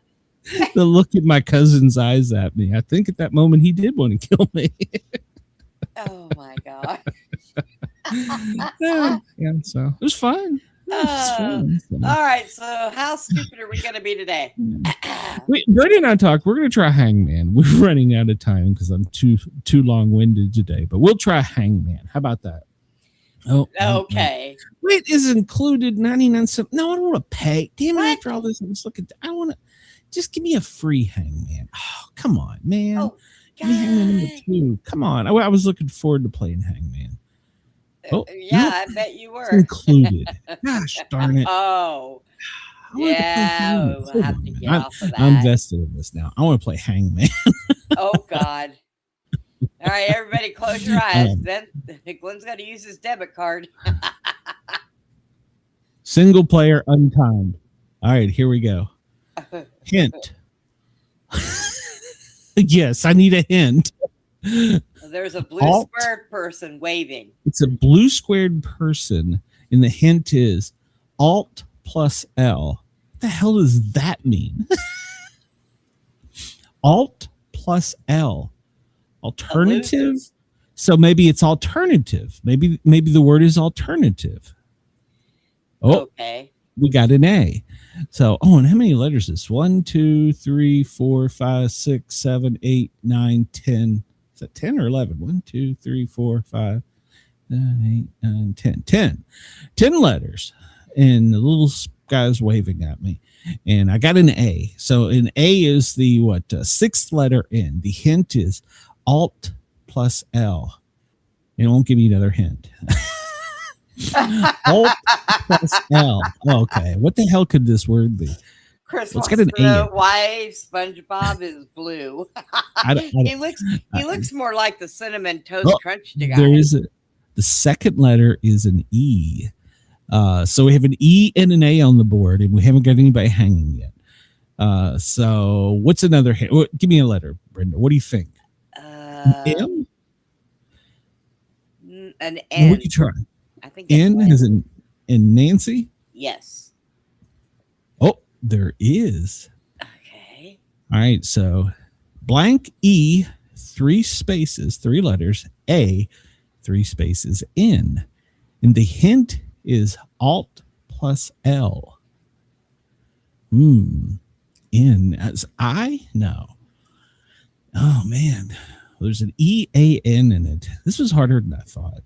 the look in my cousin's eyes at me. I think at that moment he did want to kill me. Oh my God. yeah, so it was fun. It was fun. So. All right. So how stupid are we going to be today? Wait, Brady and I talked. We're going to try Hangman. We're running out of time because I'm too long-winded today, but we'll try Hangman. How about that? Oh, Okay. Wait, is included 99 cents. No, I don't want to pay. Damn it! What? After all this, I'm just looking. I want to just give me a free Hangman. Oh, come on, man. Oh, Give me Hangman number God. 2. Come on. I was looking forward to playing Hangman. Oh, Yeah, I bet you it's were. included. Gosh darn it. Oh, I wanted to play yeah. Hangman. We'll Hold have on, to man. get off of I'm that. vested in this now. I want to play Hangman. Oh, God. All right, everybody, close your eyes. Then Glenn's got to use his debit card. Single player untimed. All right, here we go. Hint. Yes, I need a hint. There's a blue Alt. squared person waving. It's a blue squared person, and the hint is Alt plus L. What the hell does that mean? Alt plus L. Alternative? So maybe it's alternative. Maybe the word is alternative. Oh, Okay. we got an A. So, and how many letters is this? 1, 2, 3, 4, 5, 6, 7, 8, 9, 10. Is that 10 or 11? 1, 2, 3, 4, 5, 7, 8, 9, 10. 10. 10 letters. And the little guy's waving at me. And I got an A. So an A is the sixth letter in. The hint is Alt plus L. It won't give me another hint. Alt plus L. Okay. What the hell could this word be? Chris Let's wants get an to know A. why SpongeBob is blue. He looks more like the cinnamon toast crunch guy. There is the second letter is an E. So we have an E and an A on the board, and we haven't got anybody hanging yet. So what's another hint? Give me a letter, Brenda. What do you think? M? An N. What you try? I think N as in Nancy? Yes. Oh, there is. Okay. All right. So blank E, 3 spaces, 3 letters, A, 3 spaces, N. And the hint is Alt plus L. N as I? No. Oh, man. There's an EAN in it. This was harder than I thought.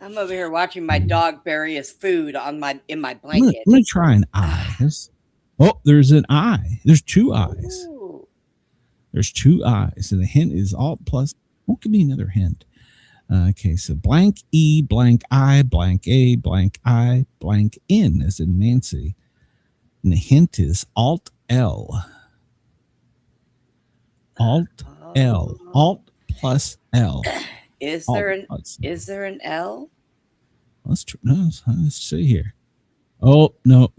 I'm over here watching my dog bury his food in my blanket. Let me try an I. Oh, there's an I. There's 2 I's. Ooh. There's 2 I's. And the hint is Alt plus. Won't give me another hint. Okay, so blank E, blank I, blank A, blank I, blank N as in Nancy. And the hint is Alt L. Alt L. Alt plus L. Is there an L? Let's see here. Oh, no.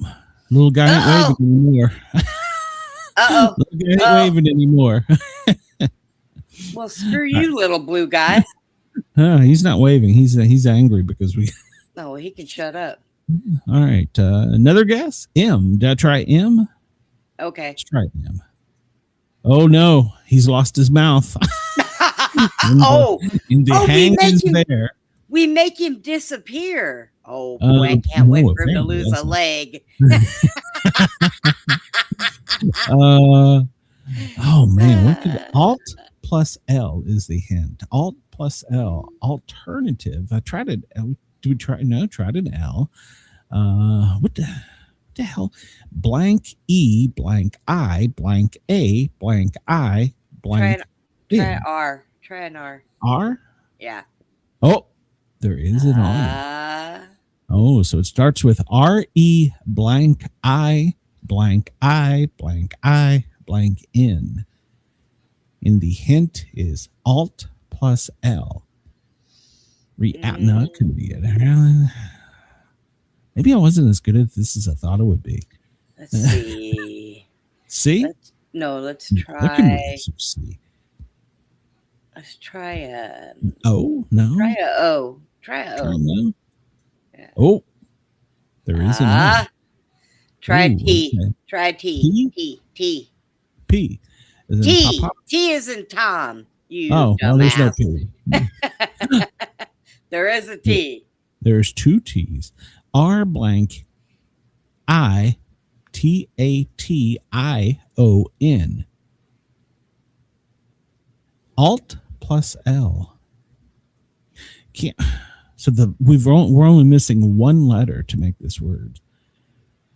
Little guy ain't waving anymore. Uh-oh. Little guy ain't waving anymore. Well, screw you, little blue guy. He's not waving. He's angry because we. No, he can shut up. All right. Another guess? M. Did I try M? Okay. Let's try M. Oh, no. He's lost his mouth. There. We make him disappear. Oh, boy. I can't wait for him to lose a leg. Oh, man. What could Alt plus L is the hint. Alt plus L. Alternative. I tried it. Do we try? No, tried an L. What the hell? Blank E, blank I, blank A, blank I, blank. Try an R. Try an R. R? Yeah. Oh, there is an R. Oh, so it starts with R-E blank I, blank I, blank I, blank N. And the hint is Alt plus L. No, it couldn't be it. Maybe I wasn't as good at this as I thought it would be. Let's see. C? Let's try. That can be C. Let's try a O. No. Try a O. Try a O. No. Yeah. Oh, there is an O. Try a T. Okay. Try a T. T. P. T. T is in Tom. You well, there's no P. There is a T. There's 2 T's. R blank I TATION. Alt plus L. So we're only missing 1 letter to make this word.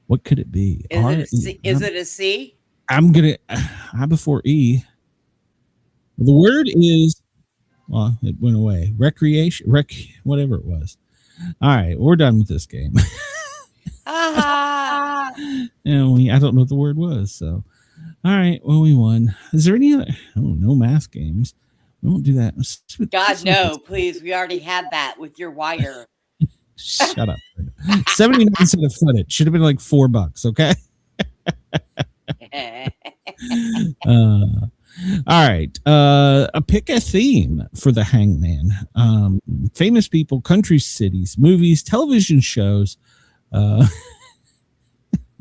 What could it be? Is it a C? I'm gonna I before E. The word is, well, it went away. Recreation, whatever it was. All right, we're done with this game. And I don't know what the word was. So, all right, well, we won. Is there any other? Oh, no math games. We won't do that. God, no, please. We already had that with your wire. Shut up. 79 cents a foot. It should have been like $4. Okay. All right. Pick a theme for the hangman. Famous people, country, cities, movies, television shows,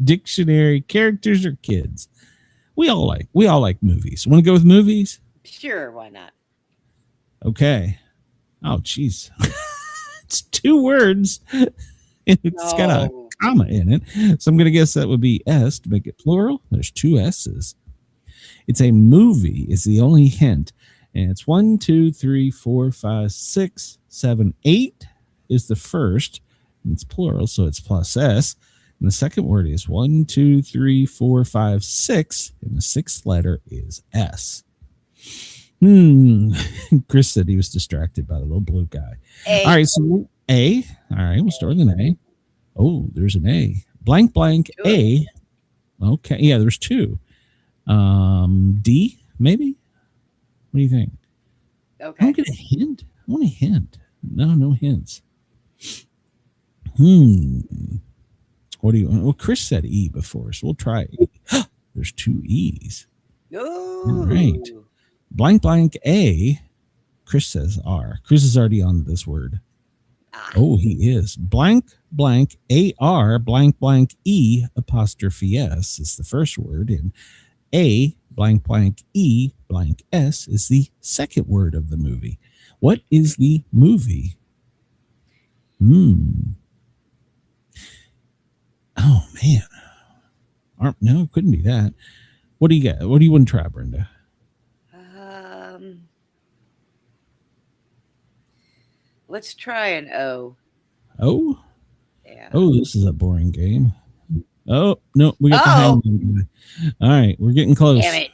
dictionary, characters, or kids. We all like movies. Want to go with movies? Sure, why not? Okay. Oh, geez. It's 2 words. And it's got a comma in it. So I'm going to guess that would be S to make it plural. There's 2 S's. It's a movie is the only hint. And it's 1, 2, 3, 4, 5, 6, 7, 8 is the first. And it's plural, so it's plus S. And the second word is 1, 2, 3, 4, 5, 6. And the 6th letter is S. Chris said he was distracted by the little blue guy. A. All right, so A. All right, we'll start with an A. Oh, there's an A. Blank, blank, A. Okay, yeah, there's 2. D, maybe? What do you think? Okay. I don't get a hint. I want a hint. No hints. What do you want? Well, Chris said E before, so we'll try E. There's 2 E's. Ooh. All right. Blank, blank, A. Chris says R. Chris is already on this word. Oh, he is. Blank, blank, A-R, blank, blank, E, apostrophe S is the first word. And A, blank, blank, E, blank, S is the second word of the movie. What is the movie? Oh, man. No, it couldn't be that. What do you got? What do you want to try, Brenda? Let's try an O. Oh? Yeah. Oh, this is a boring game. Oh, no, we got the hangman guy. All right, we're getting close. Damn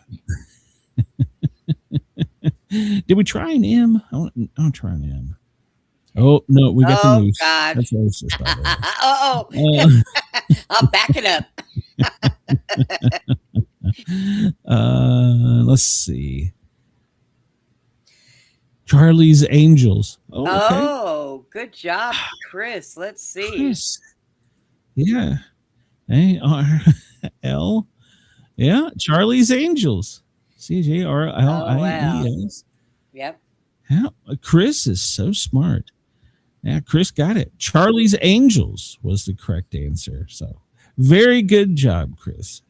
it. Did we try an M? I want to try an M. Oh, no, we got the noose. God. That's racist, by the way. I'm backing up. Let's see. Charlie's Angels. Oh, okay. Good job, Chris. Let's see. Chris. Yeah. A-R-L. Yeah, Charlie's Angels. C-J-R-L-I-E-S. Yep. Yeah, Chris is so smart. Yeah, Chris got it. Charlie's Angels was the correct answer. So very good job, Chris.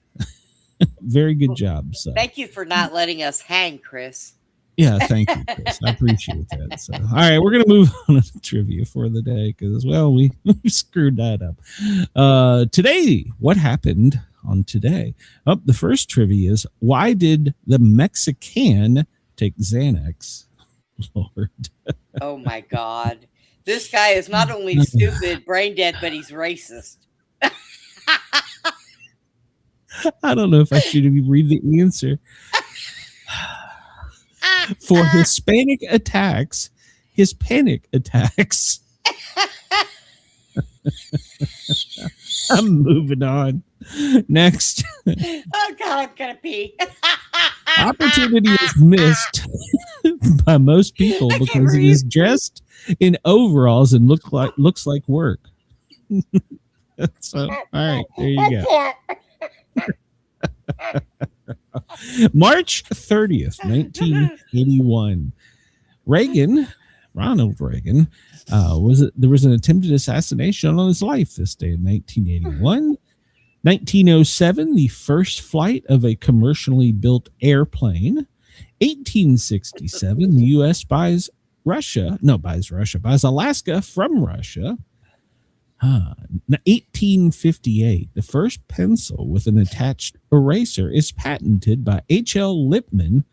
Very good job. So thank you for not letting us hang, Chris. Yeah, thank you, Chris. I appreciate that. So, all right, we're going to move on to trivia for the day because, well, we screwed that up. Today, what happened on today? Oh, the first trivia is, why did the Mexican take Xanax? Lord. Oh, my God. This guy is not only stupid, brain dead, but he's racist. I don't know if I should even read the answer. For Hispanic attacks, his panic attacks. I'm moving on. Next. Oh, God, I'm going to pee. Opportunity is missed by most people because he is dressed in overalls and looks like work. So, all right, there you go. March 30th, 1981. Ronald Reagan, there was an attempted assassination on his life this day in 1981. 1907, the first flight of a commercially built airplane. 1867, the U.S. buys Alaska from Russia. 1858, the first pencil with an attached eraser is patented by H.L. Lippmann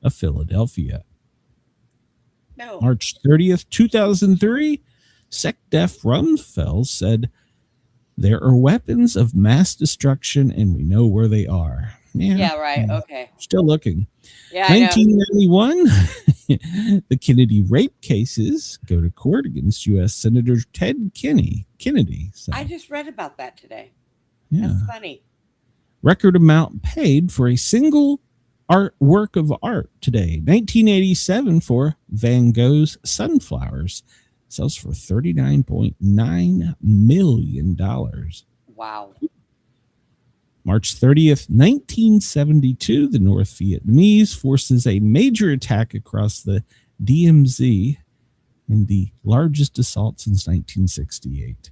of Philadelphia. No. March 30th, 2003, SecDef Rumsfeld said, there are weapons of mass destruction and we know where they are. Yeah, right. Okay. Still looking. Yeah, 1991, the Kennedy rape cases go to court against U.S. Senator Ted Kennedy. So, I just read about that today. yeah. That's funny. Record amount paid for a single work of art today. 1987 for Van Gogh's Sunflowers. Sells for $39.9 million. Wow. March 30th, 1972, the North Vietnamese forces a major attack across the DMZ in the largest assault since 1968.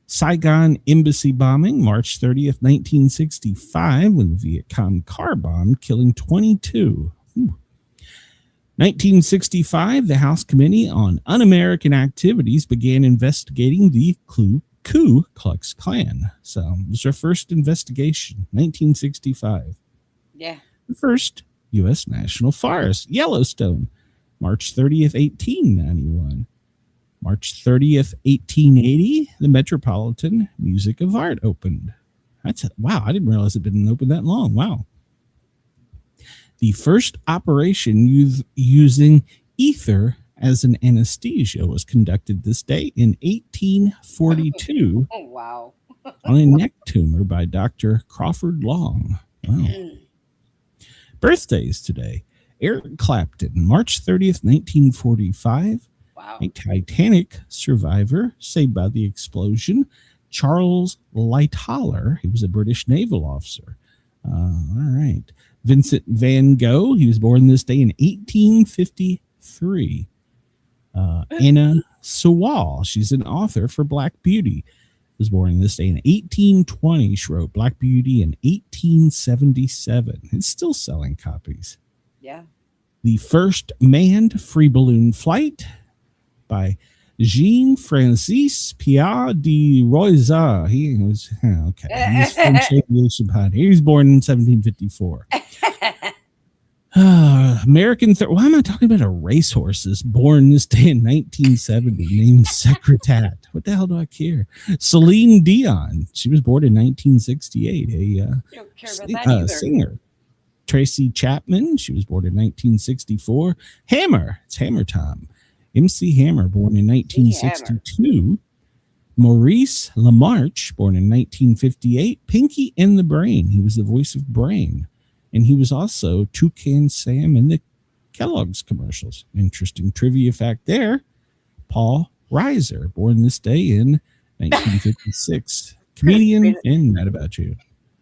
Saigon embassy bombing, March 30th, 1965, when the Viet Cong car bombed, killing 22. 1965, the House Committee on Un-American Activities began investigating the Ku Klux Klan. So it was their first investigation, 1965. Yeah. The first U.S. National Forest, Yellowstone, March 30th, 1891. March 30th, 1880, the Metropolitan Music of Art opened. Wow, I didn't realize it didn't open that long. Wow. The first operation using ether as an anesthesia was conducted this day in 1842 Oh, wow. on a neck tumor by Dr. Crawford Long. Wow. Birthdays today. Eric Clapton, March 30th, 1945. Wow. A Titanic survivor saved by the explosion. Charles Lightoller, he was a British naval officer. All right. Vincent van Gogh, he was born this day in 1853. Anna Sewell, she's an author for Black Beauty, was born this day in 1820. She wrote Black Beauty in 1877. It's still selling copies. Yeah. The first manned free balloon flight by Jean-Francis Pierre de Roizat. He was okay. He's French aviation pilot. He was born in 1754. American. Why am I talking about a racehorse? Born this day in 1970, named Secretat. What the hell do I care? Celine Dion. She was born in 1968. Don't care about that either. Singer. Tracy Chapman. She was born in 1964. Hammer. It's Hammer time. MC Hammer, born in 1962. Maurice LaMarche, born in 1958. Pinky and the Brain. He was the voice of Brain. And he was also Toucan Sam in the Kellogg's commercials. Interesting trivia fact there. Paul Reiser, born this day in 1956. Comedian and Mad About You.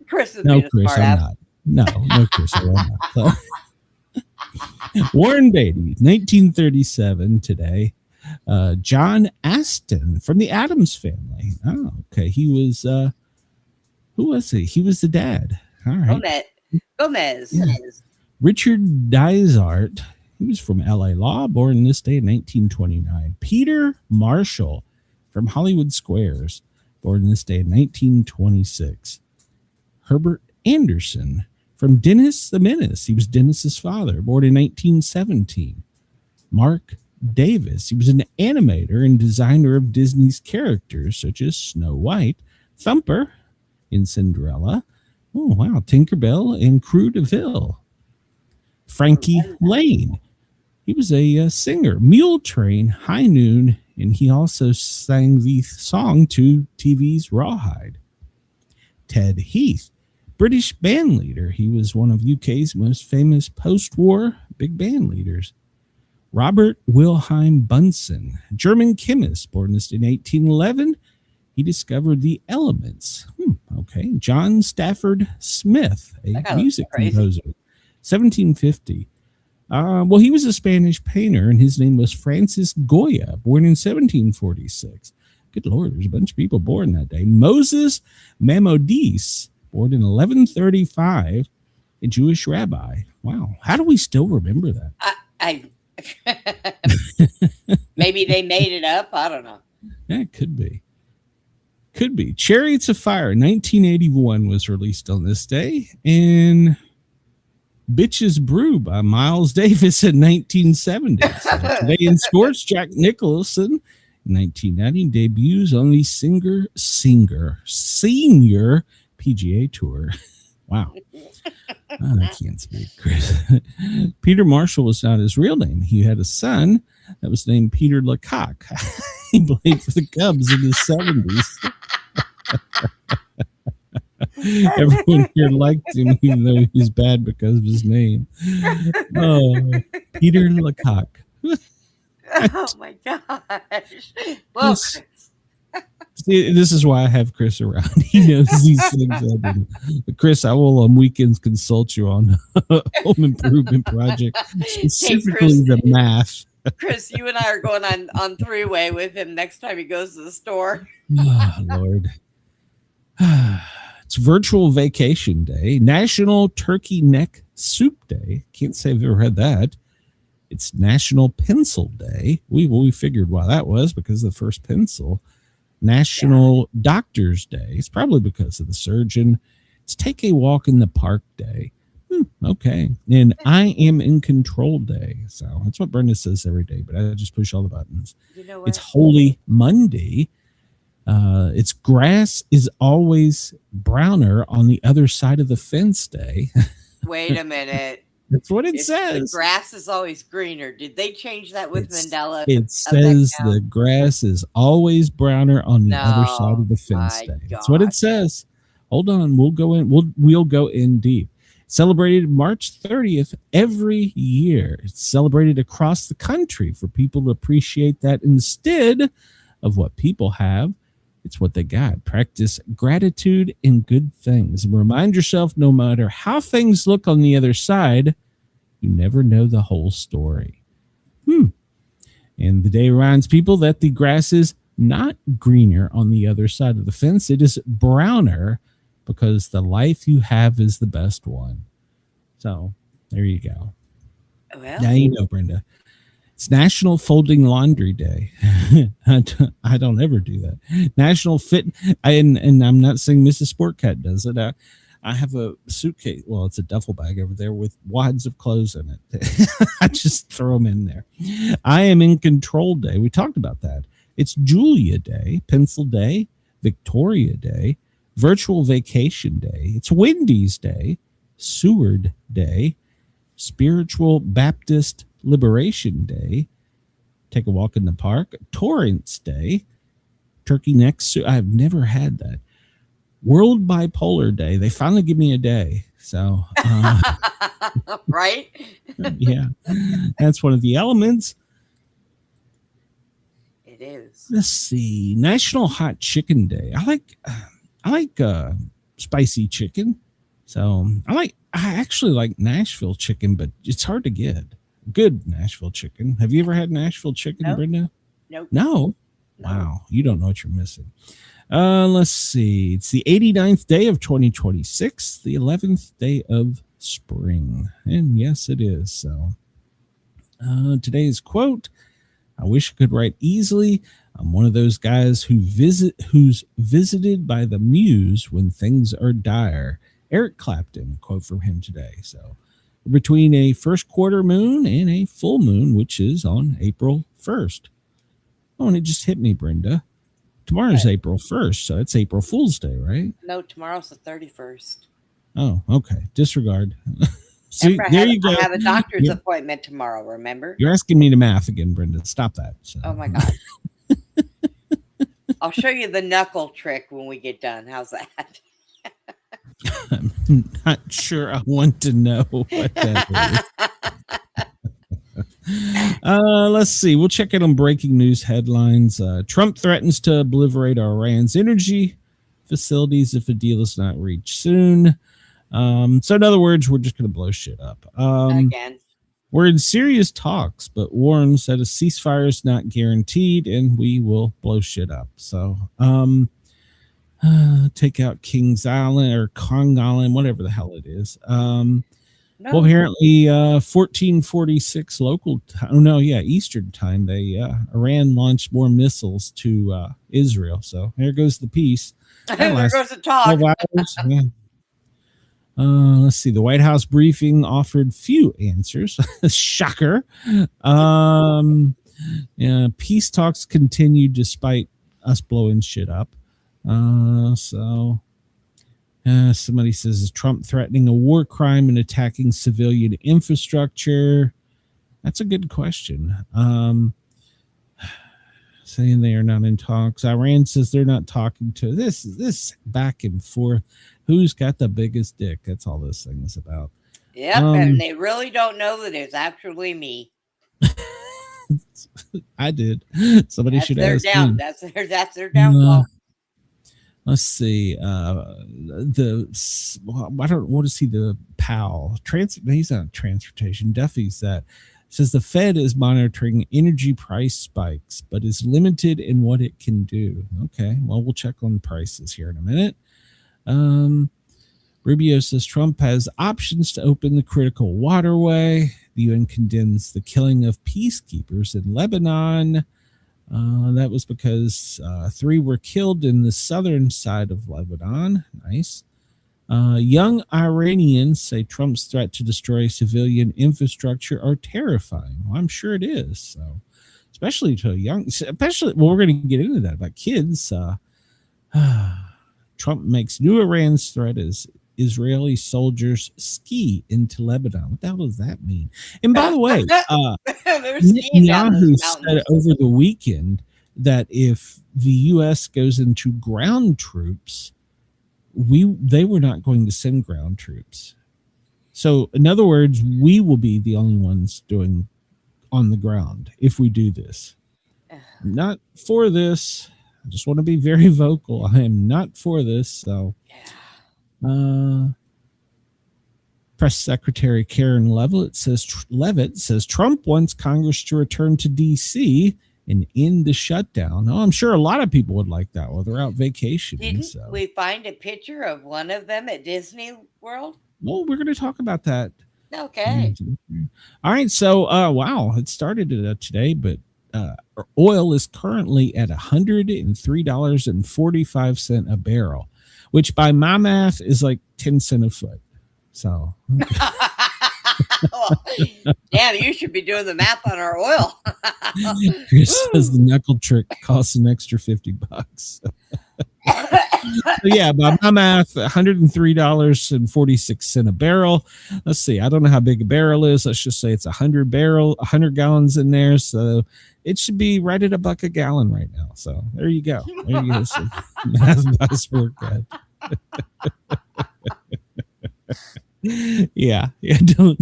Chris is No, Chris, I'm not. No, Chris, I'm not. So, Warren Beatty, 1937 today. John Aston from the Addams Family. Oh, okay. He was, who was he? He was the dad. All right. Gomez. Yeah. Richard Dysart. He was from LA Law, born this day in 1929. Peter Marshall from Hollywood Squares, born this day in 1926. Herbert Anderson from Dennis the Menace. He was Dennis's father, born in 1917. Mark Davis. He was an animator and designer of Disney's characters such as Snow White, Thumper in Cinderella. Oh, wow. Tinkerbell and Cruella de Vil. Frankie Lane. He was a singer. Mule Train, High Noon, and he also sang the song to TV's Rawhide. Ted Heath. British band leader. He was one of UK's most famous post-war big band leaders. Robert Wilhelm Bunsen, German chemist, born in 1811. He discovered the elements. Okay. John Stafford Smith, a music composer, 1750. Well, he was a Spanish painter, and his name was Francis Goya, born in 1746. Good Lord, there's a bunch of people born that day. Moses Maimonides, born in 1135, a Jewish rabbi. Wow. How do we still remember that? Maybe they made it up. I don't know. Yeah, it could be. Could be. Chariots of Fire, 1981 was released on this day. And Bitches Brew by Miles Davis in 1970. So today in sports, Jack Nicholson in 1990 debuts on the senior PGA Tour. Wow. I can't speak, Chris. Peter Marshall was not his real name. He had a son that was named Peter Lecoq. He played for the Cubs in the 70s. Everyone here liked him, even though he's bad because of his name. Oh, Peter Lecoq. Oh my gosh. Well, See, this is why I have Chris around. He knows these things. Chris, I will on weekends consult you on home improvement project, specifically the math. Chris, you and I are going on three-way with him next time he goes to the store. Oh, Lord. It's Virtual Vacation Day, National Turkey Neck Soup Day. Can't say I've ever had that. It's National Pencil Day. We figured why that was, because of the first pencil. National Doctor's Day. It's probably because of the surgeon. It's Take a Walk in the Park Day. Okay. And I Am in Control Day. So that's what Brenda says every day, but I just push all the buttons. You know what? It's Holy Monday. It's Grass is Always Browner on the Other Side of the Fence Day. Wait a minute. That's what it says. The grass is always greener. Did they change that with Mandela? It says the grass is always browner on the other side of the fence day. That's what it says. Hold on, we'll go in. We'll go in deep. Celebrated March 30th every year. It's celebrated across the country for people to appreciate that instead of what people have, it's what they got. Practice gratitude in good things. And remind yourself, no matter how things look on the other side, you never know the whole story. And the day reminds people that the grass is not greener on the other side of the fence. It is browner because the life you have is the best one. So there you go. Well, now you know, Brenda. It's National Folding Laundry Day. I don't ever do that. National Fit, and I'm not saying Mrs. Sportcat does it. I have a suitcase. Well, it's a duffel bag over there with wads of clothes in it. I just throw them in there. I Am in Control Day. We talked about that. It's Julia Day, Pencil Day, Victoria Day, Virtual Vacation Day. It's Wendy's Day, Seward Day, Spiritual Baptist Liberation Day, Take a Walk in the Park, Torrance Day, Turkey Neck Soup. I've never had that. World Bipolar Day. They finally give me a day. So, right? Yeah, that's one of the elements. It is. Let's see. National Hot Chicken Day. I like spicy chicken. So I actually like Nashville chicken, but it's hard to get. Good Nashville chicken. Have you ever had Nashville chicken, Nope. Brenda? Nope. No? Wow. You don't know what you're missing. Let's see. It's the 89th day of 2026, the 11th day of spring. And yes, it is. So today's quote, I wish I could write easily. I'm one of those guys who's visited by the muse when things are dire. Eric Clapton, quote from him today. So between a first quarter moon and a full moon, which is on April 1st. Oh, and it just hit me, Brenda. Tomorrow's April 1st, so it's April Fool's Day, right? No, tomorrow's the 31st. Oh, okay. Disregard. See, Remember, there you go. I have a doctor's appointment tomorrow, remember? You're asking me to math again, Brenda. Stop that. So. Oh, my God. I'll show you the knuckle trick when we get done. How's that? I'm not sure I want to know what that is. Let's see. We'll check it on breaking news headlines. Trump threatens to obliterate Iran's energy facilities if a deal is not reached soon. So in other words, we're just going to blow shit up. Again. We're in serious talks, but warns that a ceasefire is not guaranteed and we will blow shit up. So, take out Kings Island or Kong Island, whatever the hell it is. Well, apparently, 1446 local time. Oh, no, yeah, Eastern time. Iran launched more missiles to Israel. So there goes the peace. There goes the talk. 12 hours. Yeah. Let's see. The White House briefing offered few answers. Shocker. Peace talks continued despite us blowing shit up. Somebody says, is Trump threatening a war crime and attacking civilian infrastructure? That's a good question. Saying they are not in talks. Iran says they're not talking to this back and forth. Who's got the biggest dick? That's all this thing is about. Yep, and they really don't know that it's actually me. I did. Somebody should their ask down. me. That's their downfall. Let's see. I don't want to see the PAL. He's not transportation. Duffy's that. Says the Fed is monitoring energy price spikes, but is limited in what it can do. Okay, well, we'll check on the prices here in a minute. Rubio says Trump has options to open the critical waterway. The UN condemns the killing of peacekeepers in Lebanon. That was because 3 were killed in the southern side of Lebanon. Nice. Young Iranians say Trump's threat to destroy civilian infrastructure are terrifying. Well, I'm sure it is. So, especially to we're going to get into that about kids. Trump makes new Iran's threat as Israeli soldiers ski into Lebanon. What the hell does that mean? And by the way, Netanyahu said over the weekend that if the U.S. goes into ground troops, they were not going to send ground troops. So, in other words, we will be the only ones doing on the ground if we do this. I'm not for this. I just want to be very vocal. I am not for this. So, Press Secretary Karen Leavitt says Trump wants Congress to return to D.C. and end the shutdown. Oh, I'm sure a lot of people would like that while they're out vacationing. Didn't we find a picture of one of them at Disney World? Well, we're going to talk about that. Okay. All right. So, wow, it started today, but oil is currently at $103.45 a barrel, which by my math is like 10 cents a foot. So, well, damn, you should be doing the math on our oil. Chris says the knuckle trick costs an extra $50. So, yeah, by my math, $103.46 a barrel. Let's see. I don't know how big a barrel is. Let's just say it's 100 gallons in there. So it should be right at $1 a gallon right now. So there you go. There you go. So, math by Sportcat. Yeah. Don't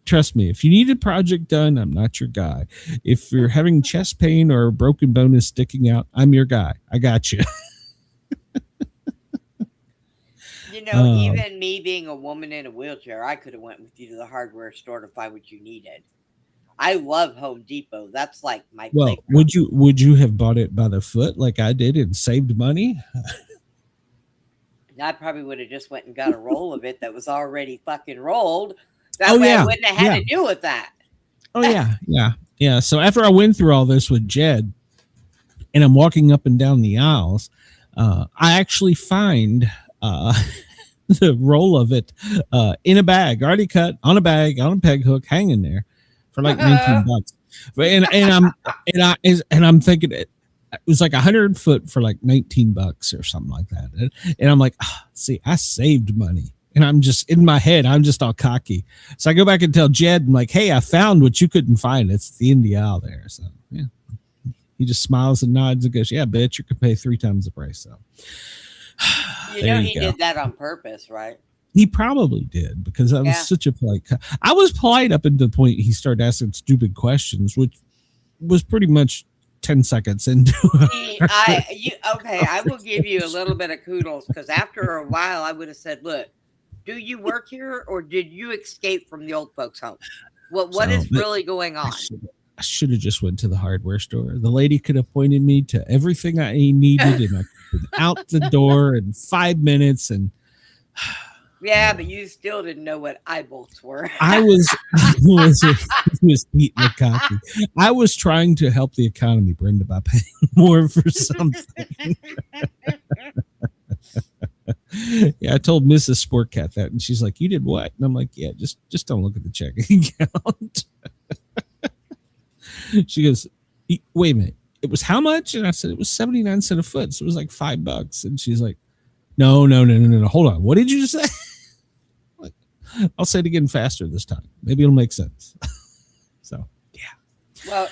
trust me. If you need a project done, I'm not your guy. If you're having chest pain or a broken bone is sticking out, I'm your guy. I got you. Even me being a woman in a wheelchair, I could have went with you to the hardware store to find what you needed. I love Home Depot. That's like my playground. Would you have bought it by the foot like I did and saved money? I probably would have just went and got a roll of it that was already fucking rolled. That way I wouldn't have had to deal with that. Oh, yeah. So after I went through all this with Jed and I'm walking up and down the aisles, I actually find the roll of it in a bag, already cut on a bag, on a peg hook, hanging there for like $19. And I'm thinking it was like 100 foot for like $19 or something like that. And I'm like, see, I saved money. And I'm just in my head, I'm just all cocky. So I go back and tell Jed, I'm like, hey, I found what you couldn't find. It's at the end of the aisle there. So yeah. He just smiles and nods and goes, yeah, bitch, you could pay 3 times the price. So he did that on purpose, right? He probably did, because I was such a polite. I was polite up until the point he started asking stupid questions, which was pretty much 10 seconds into I will give you a little bit of kudos, because after a while I would have said, look, do you work here or did you escape from the old folks' home? What is really going on? I should have just went to the hardware store. The lady could have pointed me to everything I needed and I could be out the door in 5 minutes. And yeah, but you still didn't know what eyebolts were. I was eating the coffee. I was trying to help the economy, Brenda, by paying more for something. Yeah, I told Mrs. Sportcat that, and she's like, "You did what?" And I'm like, "Yeah, just don't look at the checking account." She goes, "Wait a minute, it was how much?" And I said, "It was 79 cents a foot, so it was like $5." And she's like, No. Hold on. What did you say? Like, I'll say it again faster this time. Maybe it'll make sense. So, yeah. Well,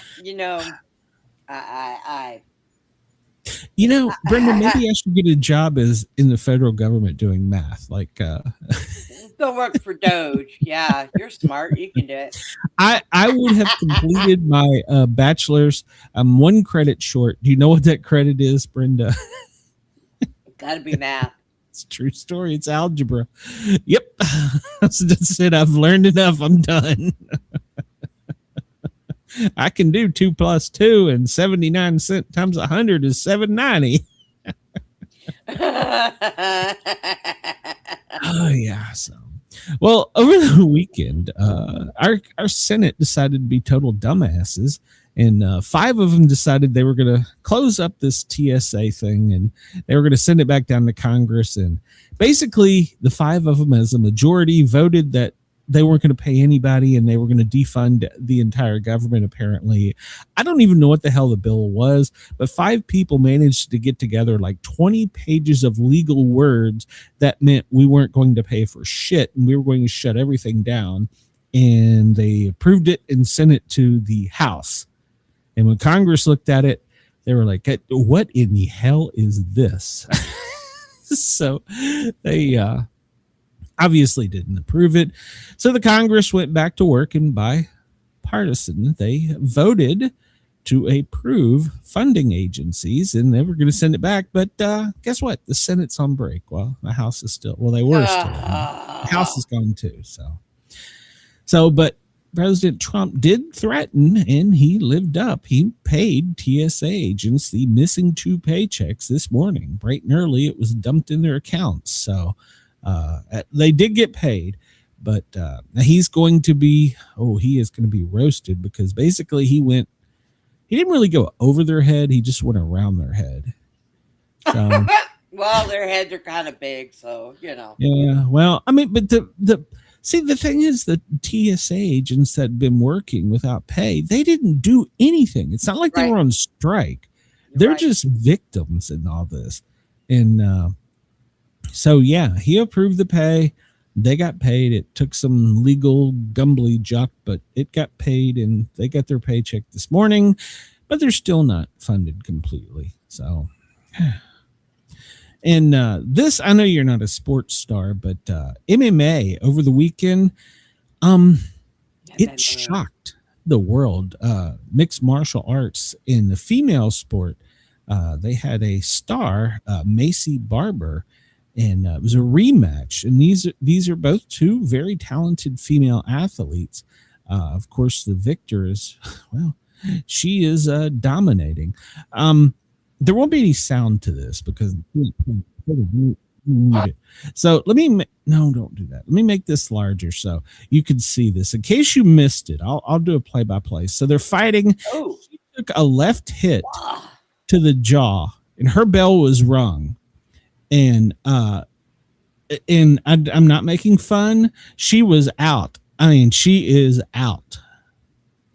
Brenda, maybe I should get a job as in the federal government doing math. Like, go work for Doge. Yeah, you're smart. You can do it. I would have completed my bachelor's. I'm 1 credit short. Do you know what that credit is, Brenda? Gotta be math. It's a true story. It's algebra. Yep. That's it. I've learned enough. I'm done. I can do 2 + 2 and 79 cents times 100 is 790. Oh yeah. So, well, over the weekend, our Senate decided to be total dumbasses, and 5 of them decided they were going to close up this TSA thing, and they were going to send it back down to Congress. And basically, the 5 of them, as a majority, voted that they weren't going to pay anybody, and they were going to defund the entire government. Apparently, I don't even know what the hell the bill was, but 5 people managed to get together like 20 pages of legal words that meant we weren't going to pay for shit, and we were going to shut everything down. And they approved it and sent it to the House. And when Congress looked at it, they were like, "What in the hell is this?" So they obviously didn't approve it. So the Congress went back to work, and bipartisan, they voted to approve funding agencies, and they were going to send it back. But guess what? The Senate's on break. Well, the House is still, well, they were still. The House is gone too. So, but President Trump did threaten, and he lived up. He paid TSA agents the missing 2 paychecks this morning. Bright and early, it was dumped in their accounts. So, they did get paid, but he's going to be, he is going to be roasted, because basically he didn't really go over their head. He just went around their head. So, well, their heads are kind of big, so, Yeah, well, I mean, but the thing is, the TSA agents that had been working without pay, they didn't do anything. It's not like they were on strike. They're just victims in all this. And, so, yeah, he approved the pay. They got paid. It took some legal gumbly juck, but it got paid, and they got their paycheck this morning, but they're still not funded completely. So, and this, I know you're not a sports star, but MMA over the weekend, it shocked the world. Mixed martial arts in the female sport, they had a star, Maycee Barber, and it was a rematch. And these are both 2 very talented female athletes. Of course, the victor is, well, she is dominating. There won't be any sound to this because so no, don't do that. Let me make this larger so you can see this. In case you missed it, I'll do a play-by-play. So they're fighting. She took a left hit to the jaw, and her bell was rung. And I'm not making fun. She was out. I mean, she is out.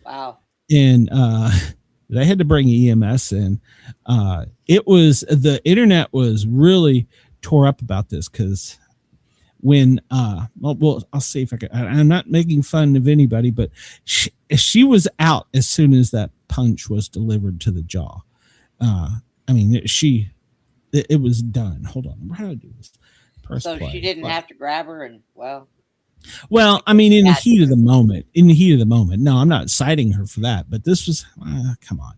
Wow. And they had to bring EMS in. The internet was really tore up about this, because when I'll see if I can. I'm not making fun of anybody, but she was out as soon as that punch was delivered to the jaw. I mean, it was done. Hold on. How do I do this? Press play. She didn't have to grab her, and well, I mean, in the heat of the moment. No, I'm not citing her for that, but this was, come on.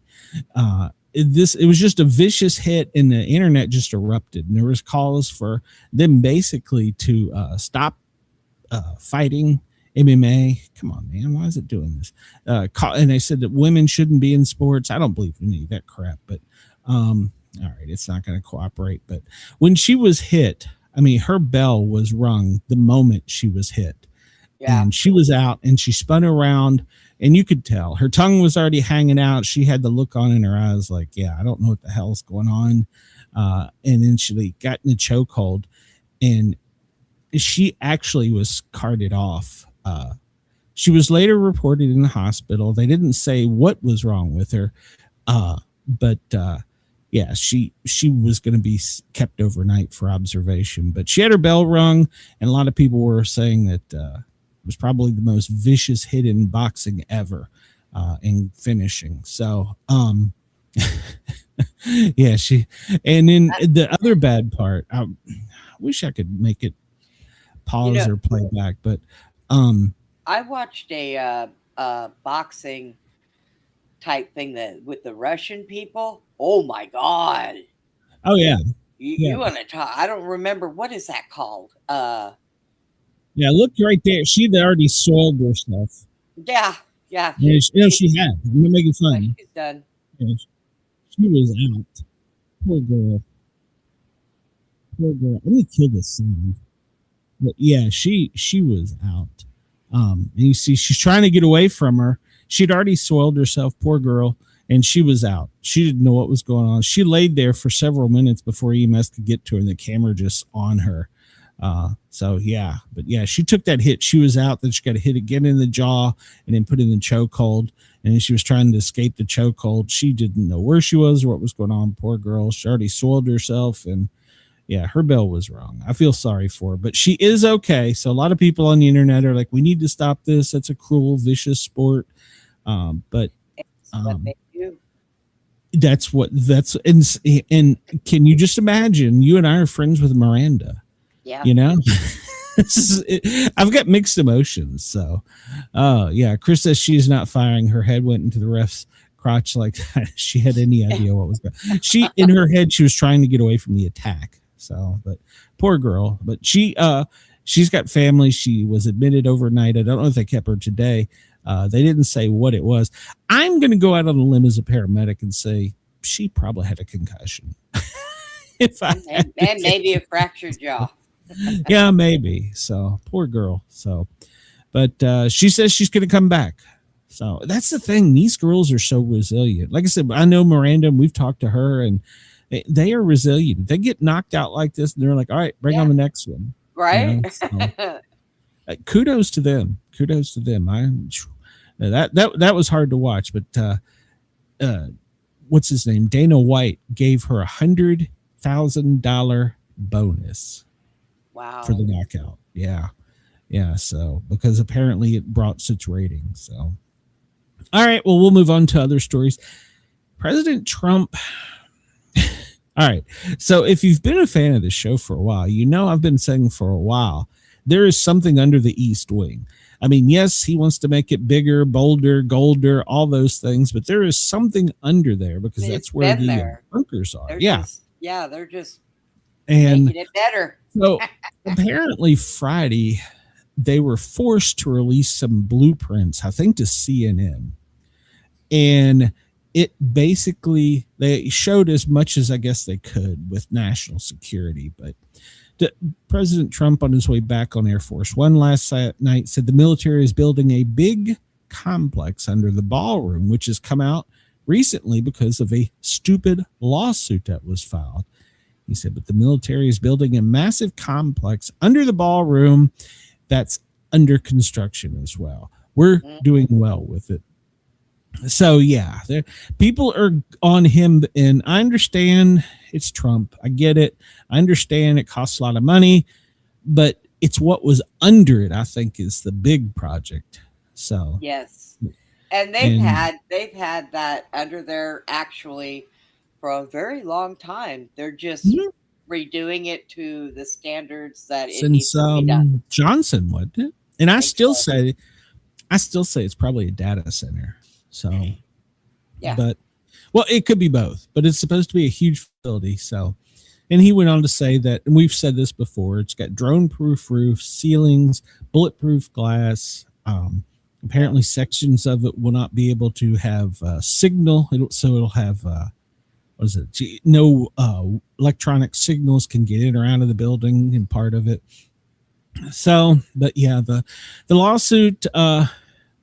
It was just a vicious hit, and the internet just erupted, and there was calls for them basically to stop fighting MMA. Come on, man. Why is it doing this? And they said that women shouldn't be in sports. I don't believe any of that crap, but all right, it's not going to cooperate. But when she was hit, I mean, her bell was rung the moment she was hit. Yeah. And she was out, and she spun around, and you could tell her tongue was already hanging out. She had the look on in her eyes like, yeah, I don't know what the hell's going on. And then she got in a chokehold, and she actually was carted off. She was later reported in the hospital. They didn't say what was wrong with her. But yeah, she was going to be kept overnight for observation, but she had her bell rung, and a lot of people were saying that it was probably the most vicious hit in boxing ever in finishing. So, yeah, and then the other bad part, I wish I could make it pause or play back, but I watched a boxing type thing with the Russian people. Oh my God. Oh yeah. You want to talk? I don't remember, what is that called? Yeah, look right there. She'd already soiled herself. Yeah. She had. I'm not making fun. She's done. Yeah, she was out. Poor girl. I'm gonna kill this sound. But yeah, she was out. And you see, she's trying to get away from her. She'd already soiled herself, poor girl, and she was out. She didn't know what was going on. She laid there for several minutes before EMS could get to her, and the camera just on her. So yeah, but yeah, she took that hit. She was out. Then she got a hit again in the jaw, and then put in the chokehold. And she was trying to escape the chokehold. She didn't know where she was or what was going on. Poor girl. She already soiled herself, and yeah, her bell was wrong. I feel sorry for her, but she is okay. So a lot of people on the internet are like, we need to stop this. That's a cruel, vicious sport. But and can you just imagine, you and I are friends with Miranda? Yeah. You know, I've got mixed emotions. So, yeah, Chris says she's not firing. Her head went into the ref's crotch like she had any idea what was going on. She, in her head, she was trying to get away from the attack. So, but poor girl. But she's got family. She was admitted overnight. I don't know if they kept her today. They didn't say what it was. I'm going to go out on a limb as a paramedic and say she probably had a concussion. And maybe a fractured jaw. Yeah, maybe. So poor girl. So, but she says she's going to come back. So that's the thing. These girls are so resilient. Like I said, I know Miranda, and we've talked to her, and they are resilient. They get knocked out like this, and they're like, all right, bring on the next one. Right. You know? So, kudos to them. Kudos to them. That was hard to watch, but what's his name? Dana White gave her $100,000 bonus. Wow. For the knockout. Yeah. So because apparently it brought such ratings. So, all right. Well, we'll move on to other stories. President Trump. All right. So if you've been a fan of this show for a while, you know I've been saying for a while there is something under the East Wing. I mean, yes, he wants to make it bigger, bolder, golder, all those things, but there is something under there because that's where the bunkers are. They're just making it better. So apparently Friday, they were forced to release some blueprints, I think to CNN. And it basically, they showed as much as I guess they could with national security. But President Trump, on his way back on Air Force One last night, said the military is building a big complex under the ballroom, which has come out recently because of a stupid lawsuit that was filed. He said, but the military is building a massive complex under the ballroom that's under construction as well. We're doing well with it. So, yeah, people are on him, and I understand it's Trump. I get it. I understand it costs a lot of money, but it's what was under it, I think, is the big project. So, yes. And they've had that under there actually for a very long time. They're just redoing it to the standards that it needs to be done. Johnson, wasn't it? And I still say it's probably a data center. So, yeah. But well, it could be both. But it's supposed to be a huge facility. So, and he went on to say that, and we've said this before, it's got drone-proof roofs, ceilings, bulletproof glass. Apparently, sections of it will not be able to have signal. It'll have. What is it? No electronic signals can get in or out of the building and part of it. So, but yeah, the lawsuit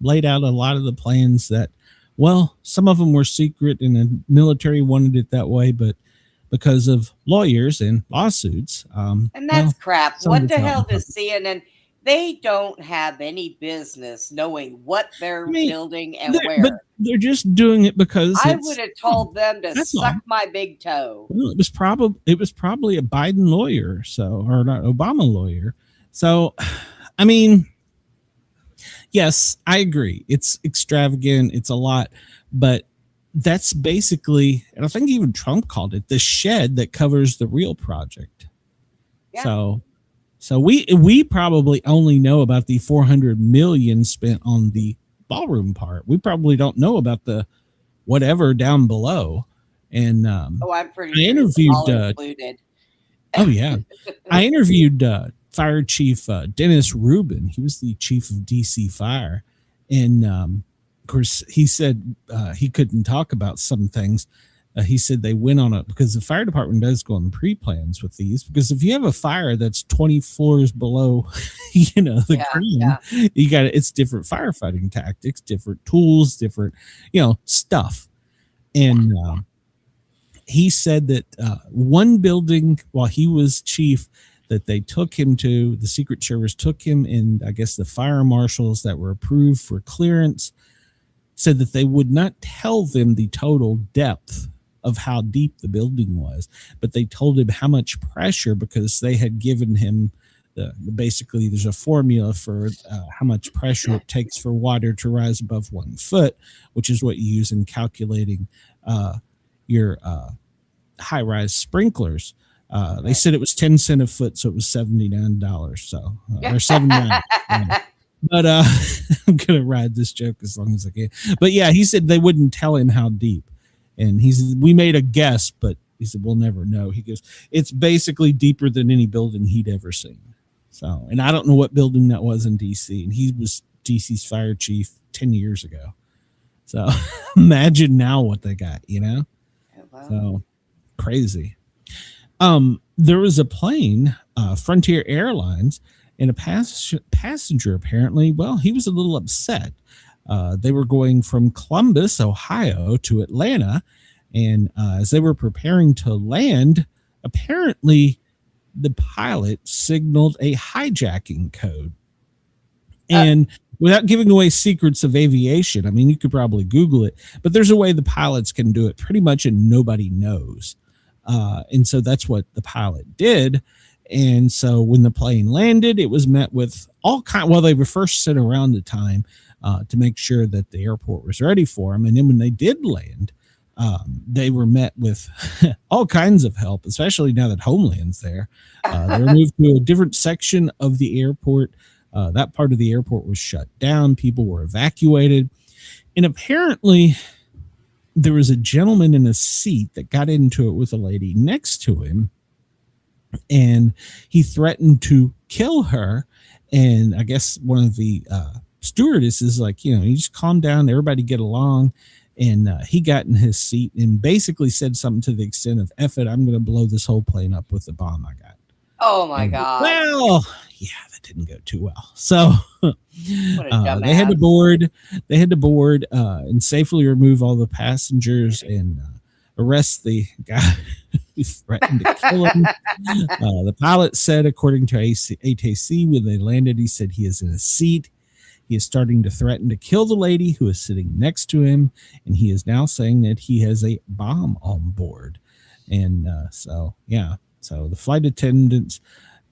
laid out a lot of the plans that, well, some of them were secret and the military wanted it that way, but because of lawyers and lawsuits. And that's crap. What the hell does CNN? They don't have any business knowing what they're building and where. But they're just doing it because I would have told them to suck my big toe. Well, it was probably a Biden lawyer, or not Obama lawyer. So, I mean, yes, I agree. It's extravagant. It's a lot, but that's basically, and I think even Trump called it the shed that covers the real project. Yeah. So we probably only know about the $400 million spent on the ballroom part. We probably don't know about the whatever down below. And I'm pretty sure interviewed. All included. Oh yeah, I interviewed Fire Chief Dennis Rubin. He was the chief of DC Fire, and of course he said he couldn't talk about some things. He said they went on because the fire department does go on pre-plans with these, because if you have a fire that's 20 floors below, the ground, you got it's different firefighting tactics, different tools, different, stuff. And he said that one building, while he was chief, that they took him to, the Secret Service took him, and I guess the fire marshals that were approved for clearance said that they would not tell them the total depth of how deep the building was, but they told him how much pressure, because they had given him basically there's a formula for how much pressure it takes for water to rise above 1 foot, which is what you use in calculating your high-rise sprinklers. They said it was 10 cents a foot, so it was $79. So or 79. But I'm gonna ride this joke as long as I can. But yeah, he said they wouldn't tell him how deep, and he said we made a guess, but he said we'll never know. He goes, it's basically deeper than any building he'd ever seen. So, and I don't know what building that was in DC, and he was DC's fire chief 10 years ago. So imagine now what they got, Oh, wow. So crazy. There was a plane, Frontier Airlines, and a passenger apparently, well, he was a little upset. They were going from Columbus, Ohio to Atlanta. And as they were preparing to land, apparently the pilot signaled a hijacking code. And without giving away secrets of aviation, I mean, you could probably Google it, but there's a way the pilots can do it pretty much and nobody knows. And so that's what the pilot did. And so when the plane landed, it was met with all kind. Well, they were first sent around the time to make sure that the airport was ready for them. And then when they did land, they were met with all kinds of help, especially now that Homeland's there. They were moved to a different section of the airport. That part of the airport was shut down. People were evacuated. And apparently there was a gentleman in a seat that got into it with a lady next to him, and he threatened to kill her. And I guess one of the stewardesses like, you just calm down, everybody get along. And he got in his seat and basically said something to the extent of, F it, I'm going to blow this whole plane up with the bomb I got. Oh my God. Well, yeah, that didn't go too well. So they had to board and safely remove all the passengers and arrest the guy who threatened to kill him. The pilot said, according to ATC, when they landed, he said he is in a seat. He is starting to threaten to kill the lady who is sitting next to him, and he is now saying that he has a bomb on board. And so the flight attendants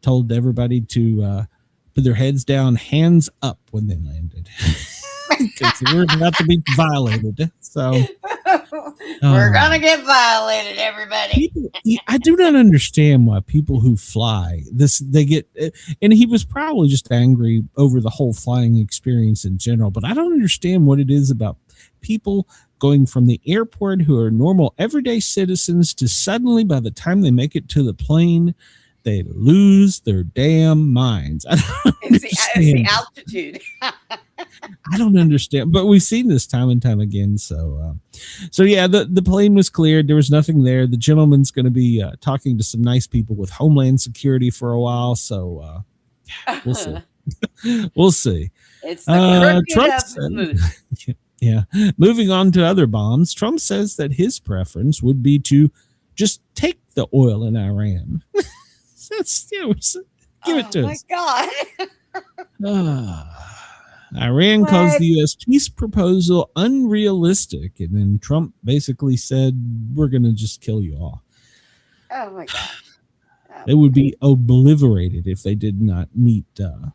told everybody to put their heads down, hands up when they landed, because they were about to be violated. So we're gonna get violated, everybody. I do not understand why people who fly they get, and he was probably just angry over the whole flying experience in general, but I don't understand what it is about people going from the airport who are normal everyday citizens to suddenly, by the time they make it to the plane, they lose their damn minds. It's the altitude. I don't understand, but we've seen this time and time again. So yeah, the plane was cleared. There was nothing there. The gentleman's going to be talking to some nice people with Homeland Security for a while. So we'll see. We'll see. It's the Trump said, yeah. Moving on to other bombs, Trump says that his preference would be to just take the oil in Iran. Give it to us. Oh my God. Iran calls the U.S. peace proposal unrealistic, and then Trump basically said, we're going to just kill you all. Oh my God. They would be obliterated if they did not meet the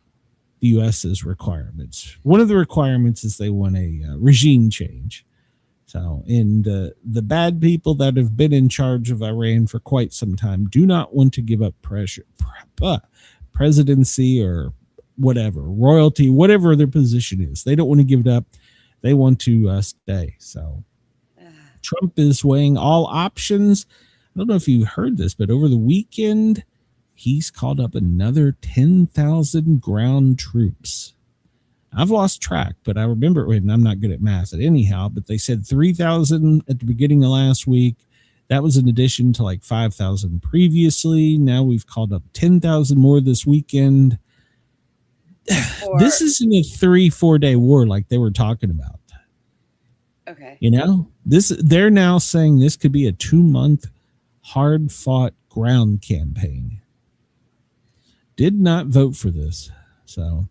U.S.'s requirements. One of the requirements is they want a regime change. So, and the bad people that have been in charge of Iran for quite some time do not want to give up presidency or whatever, royalty, whatever their position is. They don't want to give it up. They want to stay. So Trump is weighing all options. I don't know if you heard this, but over the weekend, he's called up another 10,000 ground troops. I've lost track, but I remember, and I'm not good at math anyhow, but they said 3,000 at the beginning of last week. That was in addition to like 5,000 previously. Now we've called up 10,000 more this weekend. This isn't a 3-4 day war like they were talking about. Okay. You know, they're now saying this could be a 2-month hard fought ground campaign. Did not vote for this. So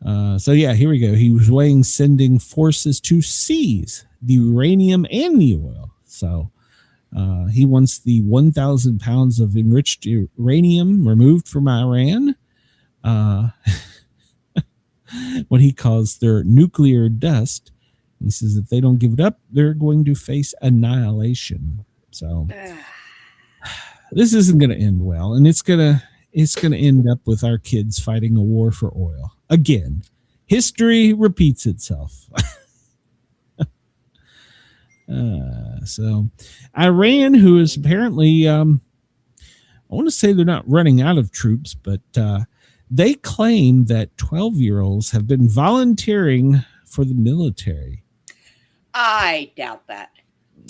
yeah, here we go. He was weighing sending forces to seize the uranium and the oil. So he wants the 1,000 pounds of enriched uranium removed from Iran. What he calls their nuclear dust. He says if they don't give it up, they're going to face annihilation. So this isn't going to end well, and it's going to end up with our kids fighting a war for oil. Again, history repeats itself. So Iran, who is apparently, I want to say they're not running out of troops, but they claim that 12-year-olds have been volunteering for the military. I doubt that.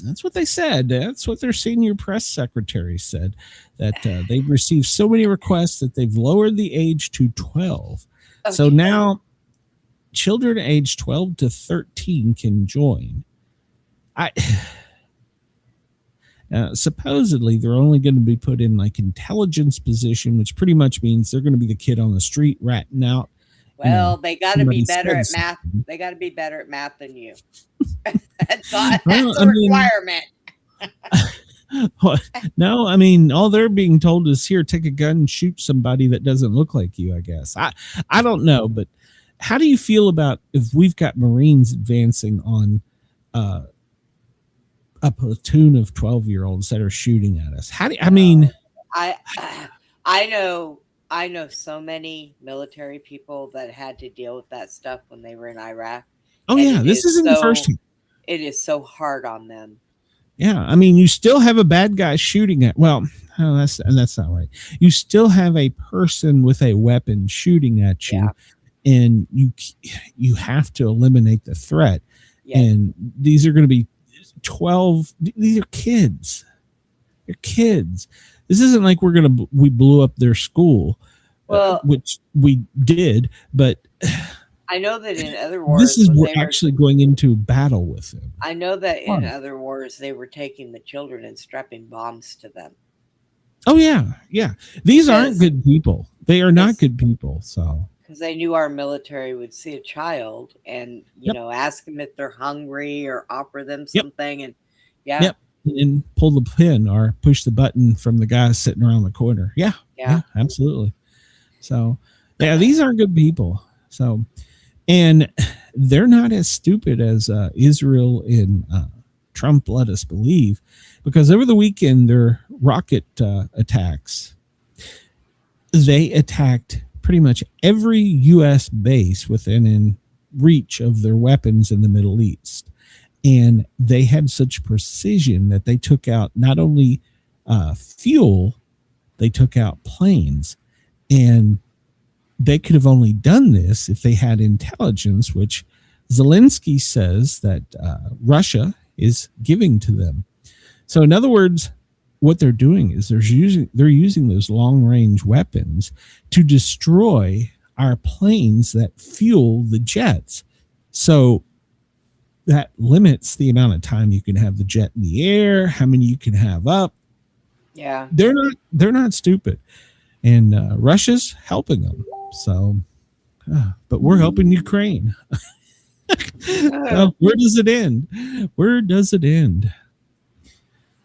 That's what they said. That's what their senior press secretary said, that they've received so many requests that they've lowered the age to 12. Okay. So now children aged 12 to 13 can join. Supposedly they're only going to be put in like intelligence position, which pretty much means they're going to be the kid on the street ratting out. Well, they got to be better at math. They got to be better at math than you. That's a requirement. No, I mean, all they're being told is here, take a gun and shoot somebody that doesn't look like you, I guess. I don't know, but how do you feel about if we've got Marines advancing on a platoon of 12-year-olds that are shooting at us? I know so many military people that had to deal with that stuff when they were in Iraq. Oh yeah, this isn't the first time. It is so hard on them. Yeah, I mean, you still have a bad guy shooting at. Well, that's not right. You still have a person with a weapon shooting at you, and you have to eliminate the threat. Yeah. And these are going to be 12. These are kids. They're kids. This isn't like we blew up their school, which we did, but I know that in other wars, this is we're actually going into battle with them. I know that in other wars, they were taking the children and strapping bombs to them. Oh yeah. These aren't good people. They are not good people. So because they knew our military would see a child and you know ask them if they're hungry or offer them something and and pull the pin or push the button from the guy sitting around the corner. Yeah, absolutely. So yeah, these aren't good people. So, and they're not as stupid as Israel and Trump let us believe, because over the weekend, their rocket attacks, they attacked pretty much every U.S. base within reach of their weapons in the Middle East. And they had such precision that they took out not only fuel, they took out planes. And they could have only done this if they had intelligence, which Zelensky says that Russia is giving to them. So in other words, what they're doing is they're using those long-range weapons to destroy our planes that fuel the jets. So that limits the amount of time you can have the jet in the air, how many you can have up. Yeah. They're not stupid. And Russia's helping them. So, but we're helping Ukraine. Well, where does it end? Where does it end?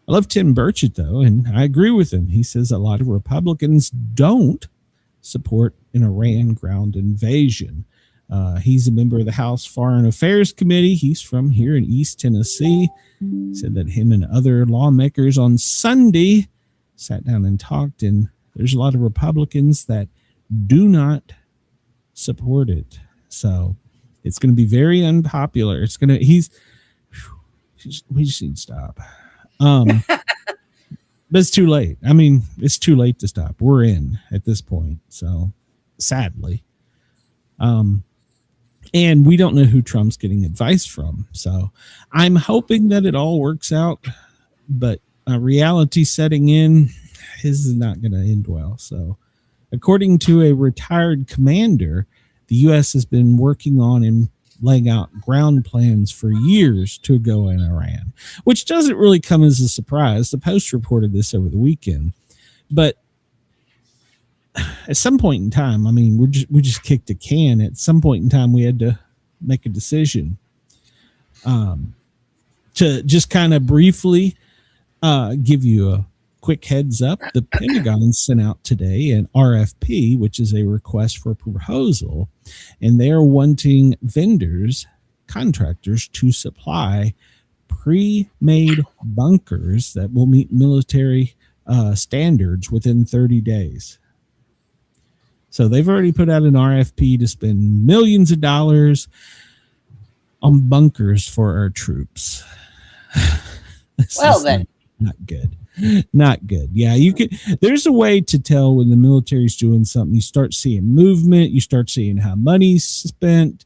I love Tim Burchett, though, and I agree with him. He says a lot of Republicans don't support an Iran ground invasion. He's a member of the House Foreign Affairs Committee. He's from here in East Tennessee. He said that him and other lawmakers on Sunday sat down and talked, and there's a lot of Republicans that do not support it. So it's going to be very unpopular. It's going to, we just need to stop. But it's too late. I mean, it's too late to stop. We're in at this point. So sadly. And we don't know who Trump's getting advice from. So I'm hoping that it all works out, but reality setting in, his is not going to end well. So according to a retired commander, the U.S. has been working on and laying out ground plans for years to go in Iran, which doesn't really come as a surprise. The Post reported this over the weekend, but at some point in time, I mean, we just kicked a can. At some point in time, we had to make a decision. To just kind of briefly give you a quick heads up, the Pentagon sent out today an RFP, which is a request for proposal, and they're wanting vendors, contractors to supply pre-made bunkers that will meet military standards within 30 days. So they've already put out an RFP to spend millions of dollars on bunkers for our troops. Well, then. Not good. Not good. Yeah, you could. There's a way to tell when the military's doing something. You start seeing movement. You start seeing how money's spent.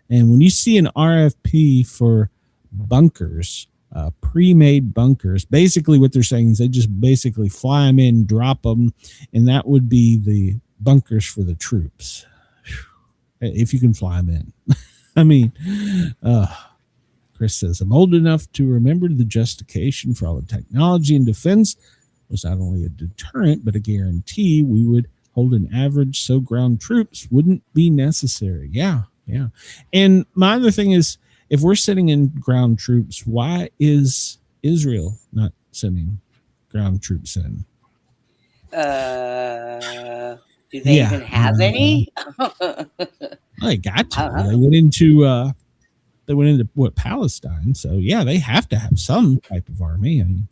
And when you see an RFP for bunkers, pre-made bunkers, basically what they're saying is they just basically fly them in, drop them, and that would be the bunkers for the troops, if you can fly them in. I mean, Chris says, I'm old enough to remember the justification for all the technology in defense was not only a deterrent, but a guarantee we would hold an average so ground troops wouldn't be necessary. Yeah. And my other thing is, if we're sending in ground troops, why is Israel not sending ground troops in? Do they even have any? They got to. They went into what, Palestine. So yeah, they have to have some type of army. I mean,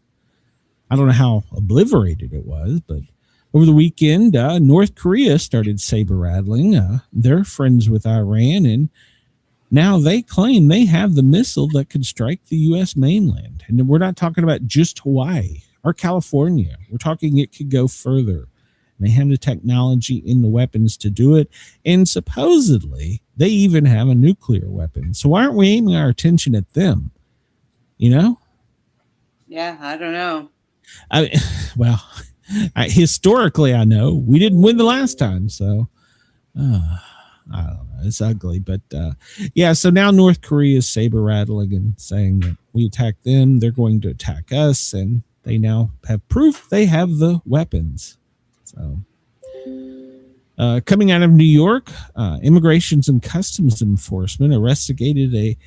I don't know how obliterated it was, but over the weekend, North Korea started saber rattling. They're friends with Iran, and now they claim they have the missile that could strike the U.S. mainland. And we're not talking about just Hawaii or California. We're talking it could go further. They have the technology in the weapons to do it. And supposedly, they even have a nuclear weapon. So why aren't we aiming our attention at them? You know? Yeah, I don't know. Historically, I know. We didn't win the last time. So, I don't know. It's ugly. But, so now North Korea is saber-rattling and saying that we attacked them. They're going to attack us. And they now have proof they have the weapons. So, coming out of New York, Immigrations and Customs Enforcement arrested a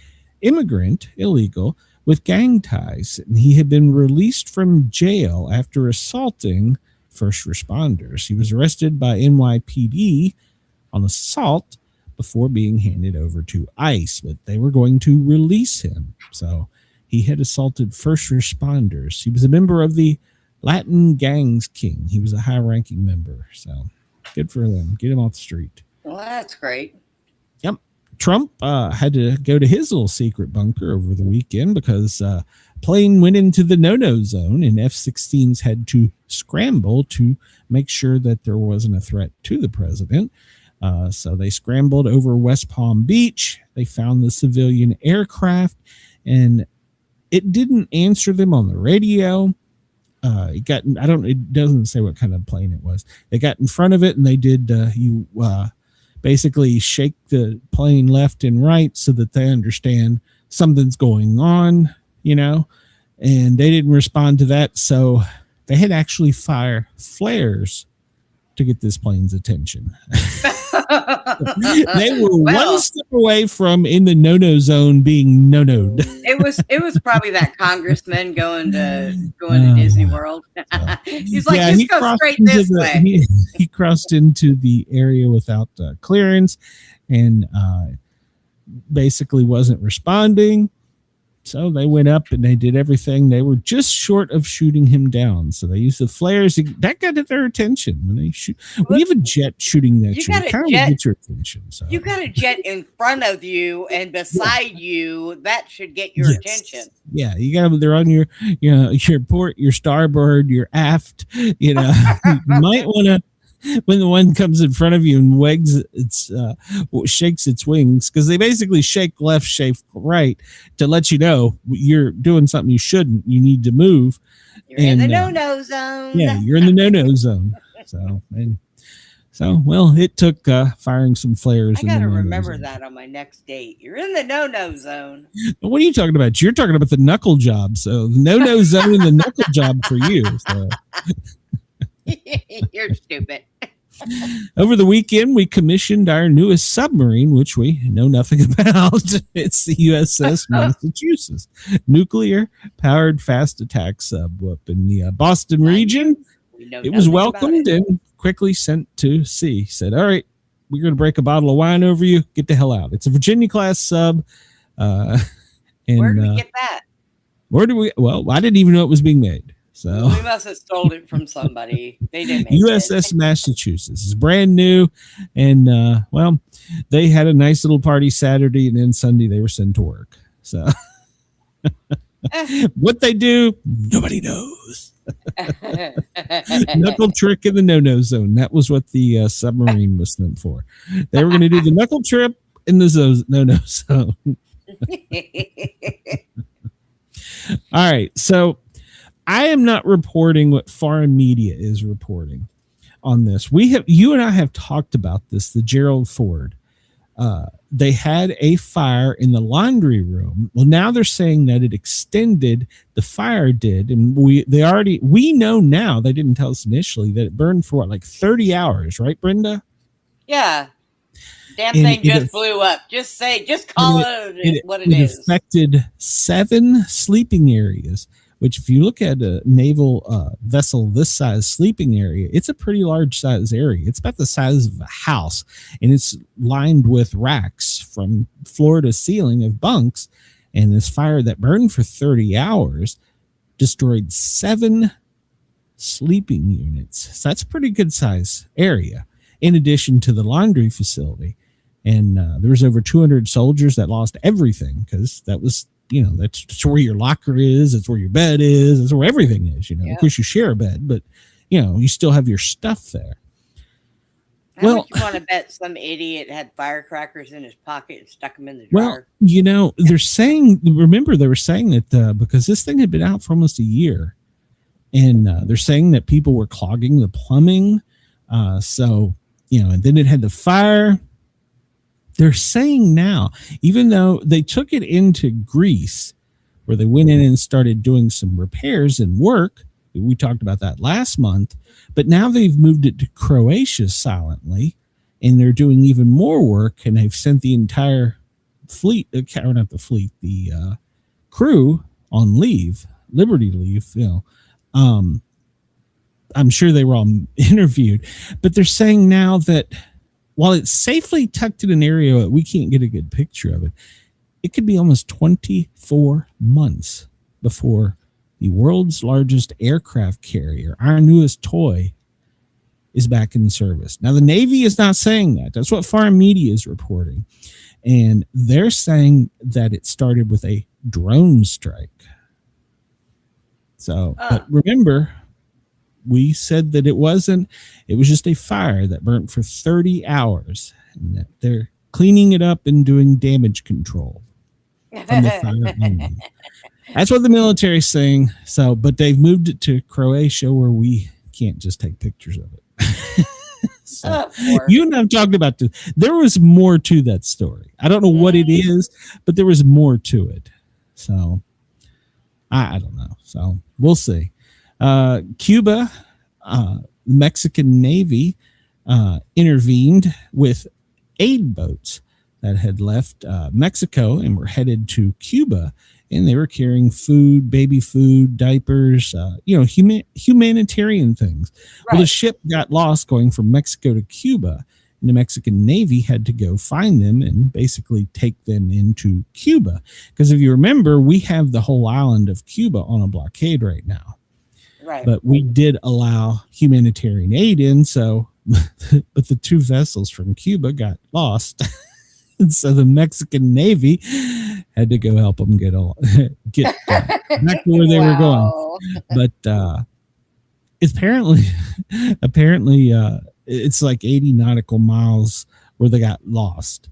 immigrant, illegal, with gang ties. And he had been released from jail after assaulting first responders. He was arrested by NYPD on assault before being handed over to ICE, but they were going to release him. So he had assaulted first responders. He was a member of the Latin Gangs King. He was a high-ranking member, so good for them. Get him off the street. Well, that's great. Yep. Trump had to go to his little secret bunker over the weekend because plane went into the no-no zone, and F-16s had to scramble to make sure that there wasn't a threat to the president. So they scrambled over West Palm Beach. They found the civilian aircraft, and it didn't answer them on the radio. It doesn't say what kind of plane it was. They got in front of it, and they did, basically shake the plane left and right so that they understand something's going on, and they didn't respond to that. So they had actually fire flares to get this plane's attention. They were one step away from in the no-no zone being no-no'd. It was probably that congressman going to Disney World. He's like, just go straight this way. He crossed into the area without clearance and basically wasn't responding. So they went up and they did everything. They were just short of shooting him down. So they used the flares. That got their attention when they shoot. When you have a jet shooting at you, it kind of gets your attention. So. You got a jet in front of you and beside you. That should get your attention. Yeah, you got them. They're on your port, your starboard, your aft. You might want to. When the one comes in front of you and shakes its wings, because they basically shake left, shake right to let you know you're doing something you shouldn't. You need to move. You're in the no-no zone. Yeah, you're in the no-no zone. So, well, it took firing some flares. I gotta remember that on my next date. You're in the no-no zone. What are you talking about? You're talking about the knuckle job. So, the no-no zone and the knuckle job for you. So. You're stupid. Over the weekend, we commissioned our newest submarine, which we know nothing about. It's the USS Massachusetts, nuclear-powered fast attack sub up in the Boston region. It was welcomed and quickly sent to sea. Said, all right, we're going to break a bottle of wine over you. Get the hell out. It's a Virginia-class sub. Where did we get that? Well, I didn't even know it was being made. So we must have stole it from somebody. They didn't. USS Massachusetts is brand new, and they had a nice little party Saturday, and then Sunday they were sent to work. So what they do, nobody knows. Knuckle trick in the no-no zone. That was what the submarine was sent for. They were going to do the knuckle trip in the no-no zone. All right, so. I am not reporting what foreign media is reporting on this. You and I have talked about this, the Gerald Ford. They had a fire in the laundry room. Well, now they're saying that it extended, the fire did. And we know now, they didn't tell us initially, that it burned for like 30 hours, right, Brenda? Yeah. Damn thing just blew up. Just call it what it is. It affected 7 sleeping areas. Which, if you look at a naval vessel this size sleeping area, it's a pretty large size area. It's about the size of a house, and it's lined with racks from floor to ceiling of bunks. And this fire that burned for 30 hours destroyed 7 sleeping units. So that's a pretty good size area, in addition to the laundry facility. And there was over 200 soldiers that lost everything because that was. That's where your locker is. That's where your bed is. That's where everything is. Of course, you share a bed, but you still have your stuff there. How much you want to bet some idiot had firecrackers in his pocket and stuck them in the jar? Well, they're saying. Remember, they were saying that because this thing had been out for almost a year, and they're saying that people were clogging the plumbing. And then it had the fire. They're saying now, even though they took it into Greece, where they went in and started doing some repairs and work, we talked about that last month, but now they've moved it to Croatia silently, and they're doing even more work, and they've sent the entire fleet, or not the fleet, the crew on leave, Liberty leave, I'm sure they were all interviewed, but they're saying now that while it's safely tucked in an area that we can't get a good picture of it, it could be almost 24 months before the world's largest aircraft carrier, our newest toy, is back in service. Now, the Navy is not saying that. That's what foreign media is reporting. And they're saying that it started with a drone strike. So, but remember, we said that it was just a fire that burnt for 30 hours and that they're cleaning it up and doing damage control from the fire only. That's what the military's saying. So, but they've moved it to Croatia where we can't just take pictures of it. You and I've talked about this. There was more to that story. I don't know what it is, but there was more to it. So I don't know. So we'll see. Cuba, Mexican Navy intervened with aid boats that had left Mexico and were headed to Cuba, and they were carrying food, baby food, diapers, humanitarian things. Right. Well, the ship got lost going from Mexico to Cuba, And the Mexican Navy had to go find them and basically take them into Cuba. Because if you remember, we have the whole island of Cuba on a blockade right now. Right. But we did allow humanitarian aid in, so but the 2 vessels from Cuba got lost. And so the Mexican Navy had to go help them get back to where they were going. But apparently it's like 80 nautical miles where they got lost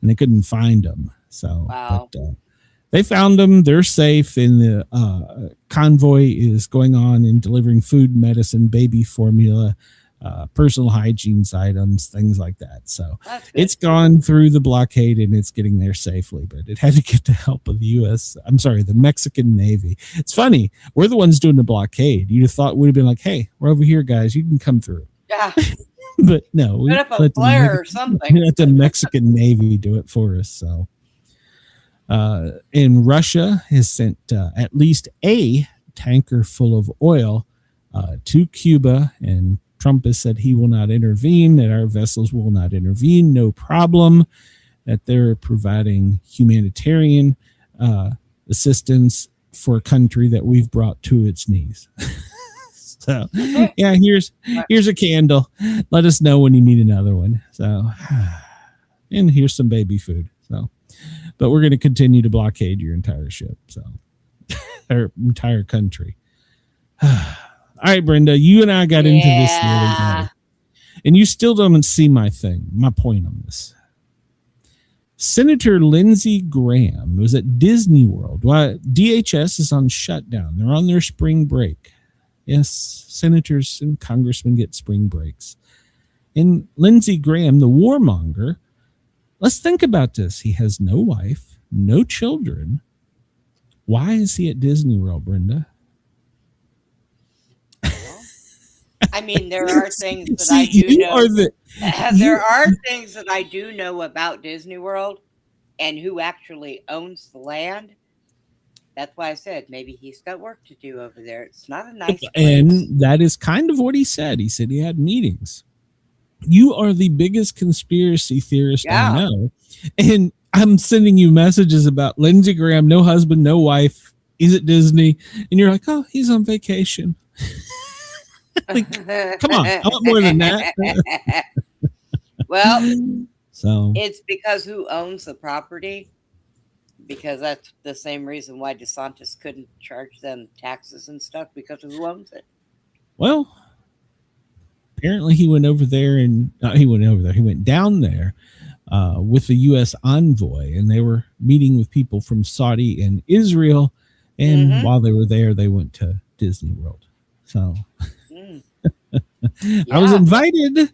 and they couldn't find them. So but, they found them. They're safe, and the convoy is going on and delivering food, medicine, baby formula, personal hygiene items, things like that. So it's gone through the blockade and it's getting there safely, but it had to get the help of the Mexican Navy. It's funny. We're the ones doing the blockade. You'd have thought would have been like, hey, we're over here, guys. You can come through. Yeah. But no, we put up a flare or something. Let the Mexican Navy do it for us. So, and Russia has sent at least a tanker full of oil to Cuba, and Trump has said he will not intervene, that our vessels will not intervene, no problem, that they're providing humanitarian assistance for a country that we've brought to its knees. So, yeah, here's a candle. Let us know when you need another one. So, and here's some baby food. So, but we're going to continue to blockade your entire ship. So, our entire country. All right, Brenda, you and I got into this the other day, and you still don't see my point on this. Senator Lindsey Graham was at Disney World. Well, DHS is on shutdown. They're on their spring break. Yes, senators and congressmen get spring breaks. And Lindsey Graham, the warmonger, let's think about this. He has no wife, no children. Why is he at Disney World, Brenda? I mean, there are things that I do know. There are things that I do know about Disney World and who actually owns the land. That's why I said maybe he's got work to do over there. It's not a nice place. And that is kind of what he said. He said he had meetings. You are the biggest conspiracy theorist I know. And I'm sending you messages about Lindsey Graham, no husband, no wife. He's at Disney. And you're like, oh, he's on vacation. Like, come on, I want more than that. Well, so it's because who owns the property? Because that's the same reason why DeSantis couldn't charge them taxes and stuff, because of who owns it. Well, apparently he went over there and he went down there with the U.S. envoy, and they were meeting with people from Saudi and Israel. And while they were there, they went to Disney World. So I was invited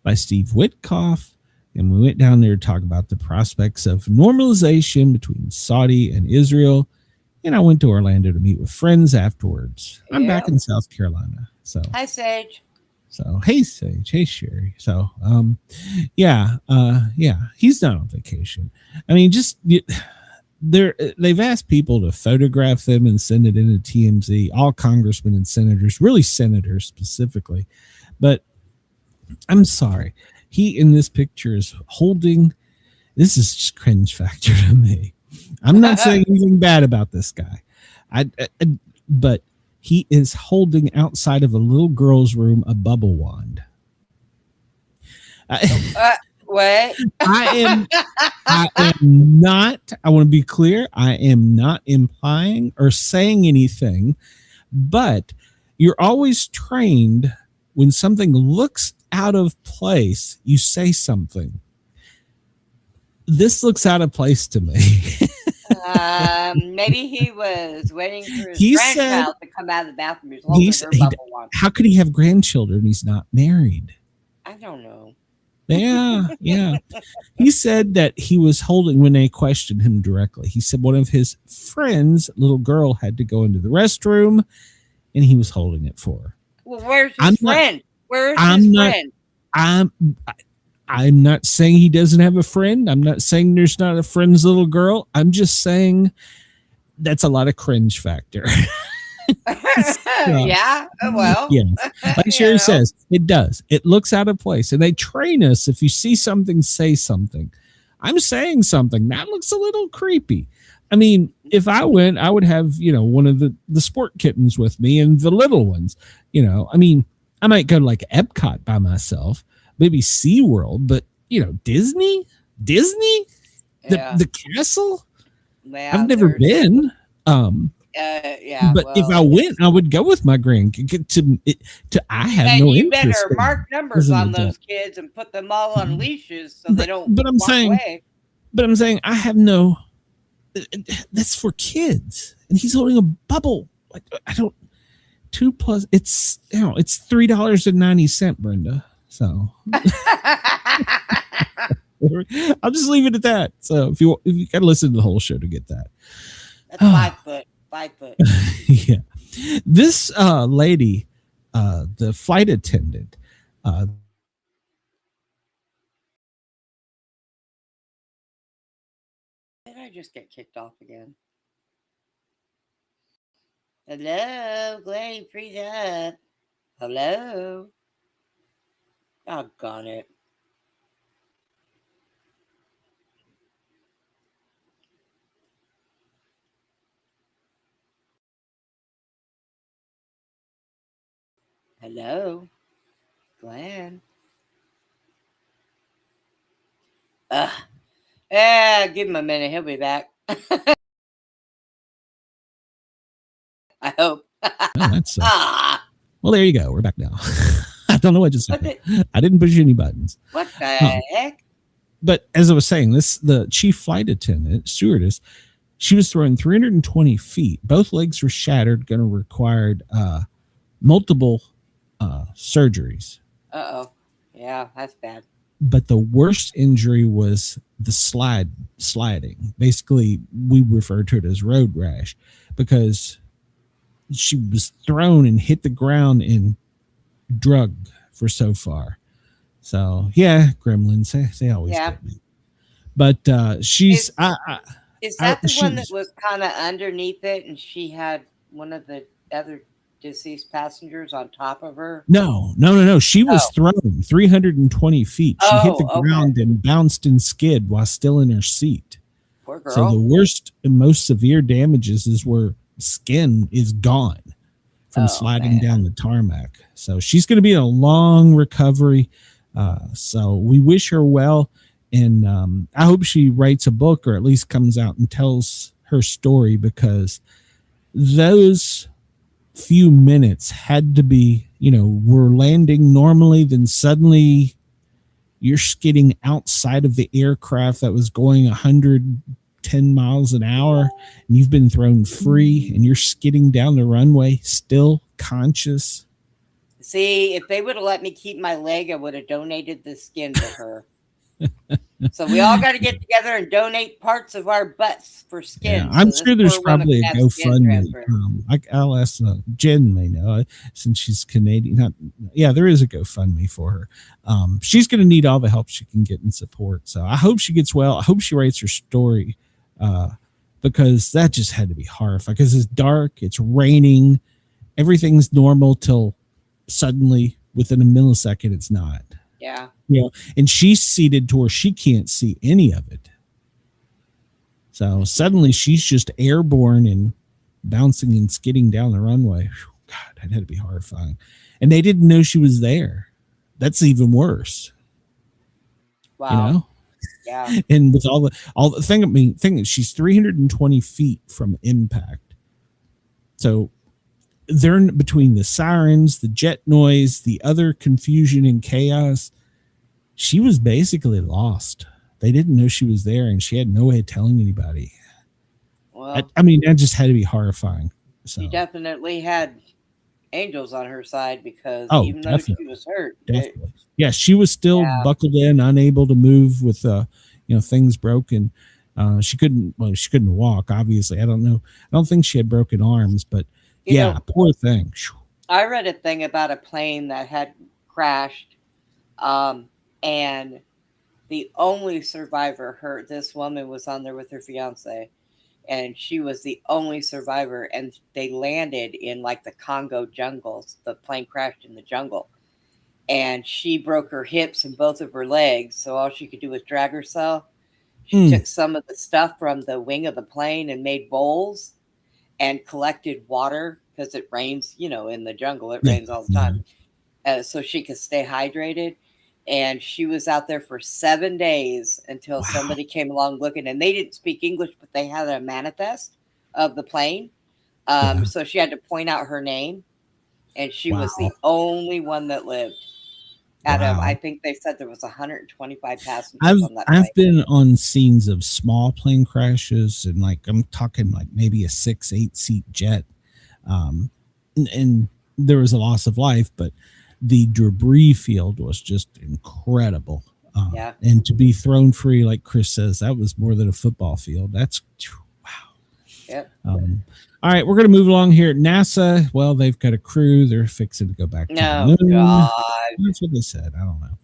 by Steve Witkoff, and we went down there to talk about the prospects of normalization between Saudi and Israel. And I went to Orlando to meet with friends afterwards. I'm back in South Carolina. So hi, Sage. So hey, Sage. Hey, Sherry. So he's not on vacation. I mean, they've asked people to photograph them and send it into TMZ, all congressmen and senators, really senators specifically. But I'm sorry. He in this picture is holding, this is just cringe factor to me. I'm not saying anything bad about this guy. But he is holding outside of a little girl's room a bubble wand. What? I am not, I want to be clear, I am not implying or saying anything, but you're always trained when something looks out of place, you say something. This looks out of place to me. Maybe he was waiting for his grandchild to come out of the bathroom. How could he have grandchildren? He's not married. I don't know. Yeah. He said that he was holding, when they questioned him directly, he said one of his friends, little girl, had to go into the restroom and he was holding it for her. Well, where's his friend? Where's his friend? I'm not saying he doesn't have a friend. I'm not saying there's not a friend's little girl. I'm just saying that's a lot of cringe factor. Yeah. Well. Yeah. Like Sherry know. says, it does. It looks out of place. And they train us. If you see something, say something. I'm saying something. That looks a little creepy. I mean, if I went, I would have, one of the sport kittens with me and the little ones. I mean, I might go to like Epcot by myself, maybe SeaWorld, but Disney? Yeah. The castle? Yeah, I've never been. Yeah. But if I went, I would go with my grandkids. I have no you interest. better mark numbers on those kids and put them all on leashes so they don't. But I'm saying, away. I have no. That's for kids, and he's holding a bubble. Like I don't. 2 plus. It's it's $3.90, Brenda. So I'll just leave it at that. So if you got to listen to the whole show to get that. That's 5 foot. 5 foot. Yeah. This lady, the flight attendant, Did I just get kicked off again? Hello, Glenn, freeze up. Hello. Doggone it. Hello, Glenn. Give him a minute. He'll be back. I hope. That's well, there you go. We're back now. I don't know what just happened. I didn't push any buttons. What the heck? But as I was saying, the chief flight attendant, stewardess, she was throwing 320 feet. Both legs were shattered, going to require multiple surgeries. Uh-oh. Yeah, that's bad. But the worst injury was the sliding. Basically, we refer to it as road rash because she was thrown and hit the ground and drugged for so far. So yeah, gremlins, they always get me. But she's is that the one that was kind of underneath it and she had one of the other deceased passengers on top of her? No. She was thrown 320 feet. She hit the ground and bounced and skid while still in her seat. Poor girl. So the worst and most severe damages is where skin is gone from sliding down the tarmac. So she's going to be in a long recovery. So we wish her well. And I hope she writes a book or at least comes out and tells her story, because those few minutes had to be, we're landing normally, then suddenly you're skidding outside of the aircraft that was going 110 miles an hour, and you've been thrown free and you're skidding down the runway still conscious. See, if they would have let me keep my leg, I would have donated the skin to her. So we all got to get together and donate parts of our butts for skin. Yeah, I'm sure there's probably a GoFundMe. I'll ask Jen may know, since she's Canadian. There is a GoFundMe for her. She's going to need all the help she can get and support. So I hope she gets well. I hope she writes her story, because that just had to be horrifying. Because it's dark, it's raining, everything's normal till suddenly within a millisecond it's not. Yeah. And she's seated to where she can't see any of it. So suddenly she's just airborne and bouncing and skidding down the runway. Whew, God, that had to be horrifying. And they didn't know she was there. That's even worse. Wow. Yeah. And with all the thing is she's 320 feet from impact. So they're in between the sirens, the jet noise, the other confusion and chaos. She was basically lost. They didn't know she was there, and she had no way of telling anybody. Well, I mean, that just had to be horrifying. So she definitely had angels on her side, because even though she was hurt, she was still buckled in, unable to move with things broken. She couldn't walk. Obviously, I don't know. I don't think she had broken arms, but poor thing. I read a thing about a plane that had crashed. And the only survivor this woman was on there with her fiance, and she was the only survivor. And they landed in like the Congo jungles. The plane crashed in the jungle, and she broke her hips and both of her legs. So all she could do was drag herself. She took some of the stuff from the wing of the plane and made bowls and collected water because it rains, in the jungle. It rains all the time. So she could stay hydrated. And she was out there for 7 days until somebody came along looking, and they didn't speak English, but they had a manifest of the plane. So she had to point out her name, and she was the only one that lived. Out of, I think they said there was 125 passengers on that plane. I've been on scenes of small plane crashes, and I'm talking maybe a 6-8 seat jet. And there was a loss of life, but the debris field was just incredible. And to be thrown free, like Chris says, that was more than a football field. That's wow. Yep. All right, we're going to move along here. NASA, well, they've got a crew. They're fixing to go back to the moon. God. That's what they said. I don't know.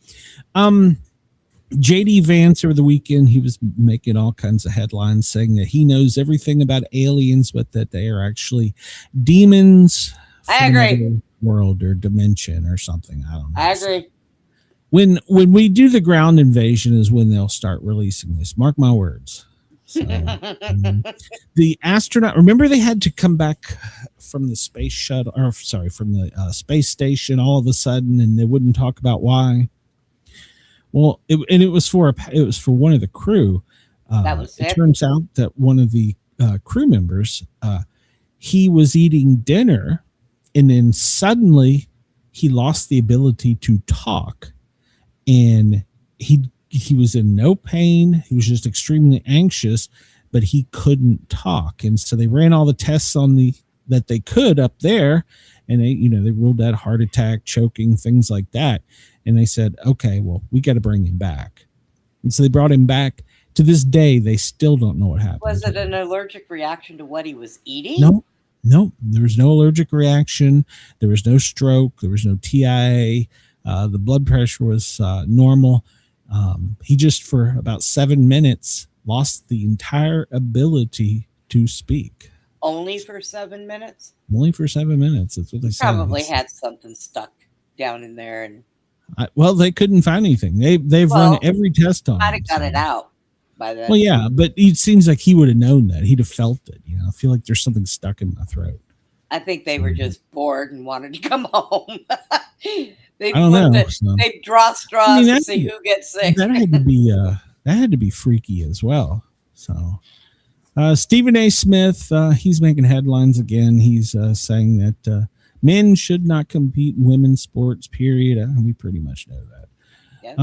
JD Vance over the weekend, he was making all kinds of headlines saying that he knows everything about aliens, but that they are actually demons. I agree. World or dimension or something. I don't know. I agree. When we do the ground invasion is when they'll start releasing this. Mark my words. So, the astronaut, remember they had to come back from the space shuttle, or sorry, from the space station all of a sudden, and they wouldn't talk about why. Well, it was for one of the crew. That was it. Turns out that one of the crew members, he was eating dinner, and then suddenly he lost the ability to talk, and he was in no pain. He was just extremely anxious, but he couldn't talk. And so they ran all the tests on that they could up there, and they ruled out heart attack, choking, things like that. And they said, okay, well, we got to bring him back. And so they brought him back. To this day, they still don't know what happened. Was it an allergic reaction to what he was eating? No, there was no allergic reaction. There was no stroke. There was no TIA. The blood pressure was normal. He just, for about 7 minutes, lost the entire ability to speak. Only for 7 minutes? Only for 7 minutes. That's what they said. Probably had something stuck down in there. And they couldn't find anything. They've run every test on it. I'd have got it out by then. Well, yeah, but it seems like he would have known that. He'd have felt it. I feel like there's something stuck in my throat. I think they were just bored and wanted to come home. They draw straws to see who gets sick. That had to be freaky as well. So Stephen A. Smith, he's making headlines again. He's saying that men should not compete in women's sports, period. We pretty much know that. Yep.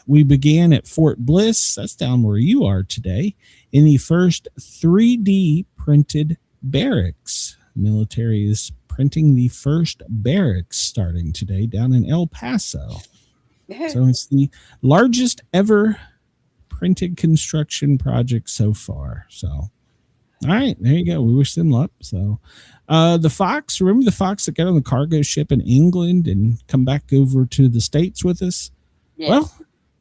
We began at Fort Bliss, that's down where you are today, in the first 3D printed barracks. Military is printing the first barracks starting today down in El Paso. So it's the largest ever printed construction project so far. So, all right, there you go. We wish them luck. So the Fox, remember the Fox that got on the cargo ship in England and come back over to the States with us? Yes. Well,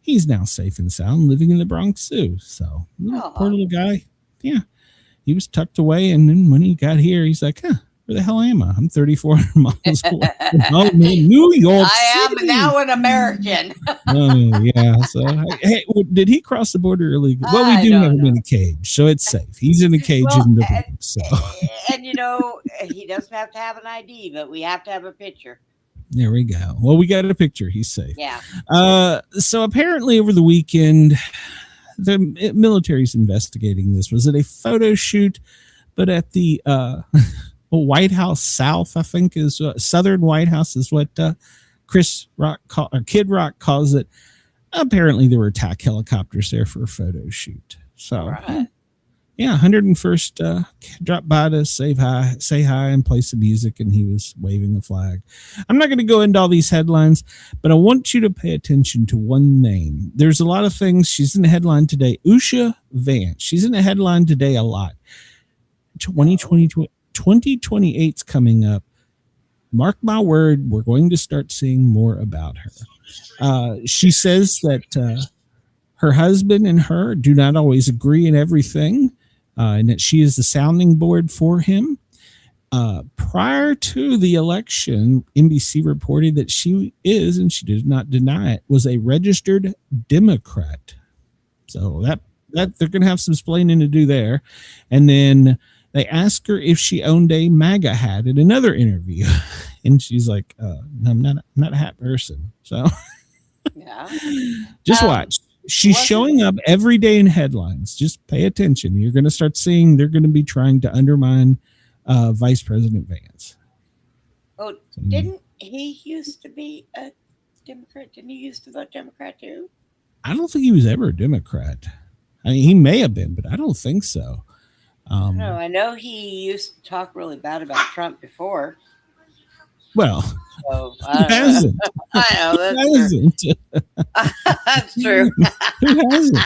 he's now safe and sound living in the Bronx Zoo. So poor little guy. Yeah. He was tucked away, and then when he got here, he's like, where the hell am I? I'm 3,400 miles away from New York City. Am now an American. Yeah. So, hey, did he cross the border illegally? Well, we do have him in a cage, so it's safe. He's in a cage in the Bronx. So. And, he doesn't have to have an ID, but we have to have a picture. There we go. Well, we got a picture. He's safe. Yeah. So apparently over the weekend, the military's investigating this. Was it a photo shoot? But at the White House South, I think is Southern White House is what Kid Rock calls it. Apparently there were attack helicopters there for a photo shoot. So yeah, 101st dropped by to say hi and play some music, and he was waving the flag. I'm not going to go into all these headlines, but I want you to pay attention to one name. There's a lot of things. She's in the headline today. Usha Vance. She's in the headline today a lot. 2028's coming up. Mark my word, we're going to start seeing more about her. She says that her husband and her do not always agree in everything. and that she is the sounding board for him. Prior to the election, NBC reported that she is, and she did not deny it, was a registered Democrat. So that they're going to have some splaining to do there. And then they asked her if she owned a MAGA hat in another interview, and she's like, "No, I'm not a hat person." So Yeah. just watch. She's showing up every day in headlines. Just pay attention. You're going to start seeing they're going to be trying to undermine Vice President Vance. Oh, didn't he used to be a Democrat? Didn't he used to vote Democrat too? I don't think he was ever a Democrat. I mean, he may have been, but I don't think so. No, I know he used to talk really bad about Trump before. Well, So, who hasn't? I know that's Who hasn't? true. That's true. Who hasn't?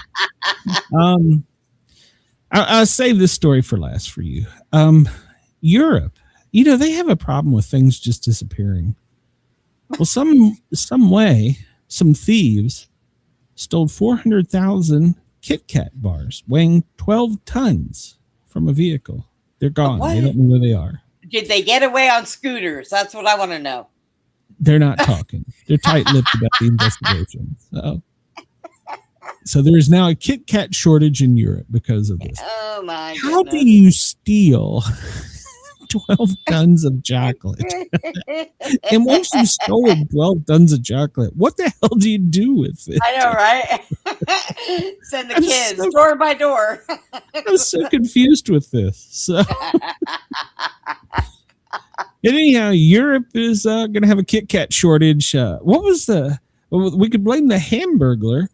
I'll save this story for last for you. Europe, they have a problem with things just disappearing. Well, some thieves stole 400,000 Kit Kat bars weighing 12 tons from a vehicle. They're gone. What? They don't know where they are. Did they get away on scooters? That's what I want to know. They're not talking. They're tight-lipped about the investigation. So there is now a Kit Kat shortage in Europe because of this. Oh my How goodness. do you steal 12 tons of chocolate? And once you've stolen 12 tons of chocolate, what the hell do you do with it? I know, right? Send the I'm kids so- door by door. I'm so confused with this. So anyhow, Europe is going to have a Kit Kat shortage. What was we could blame the Hamburglar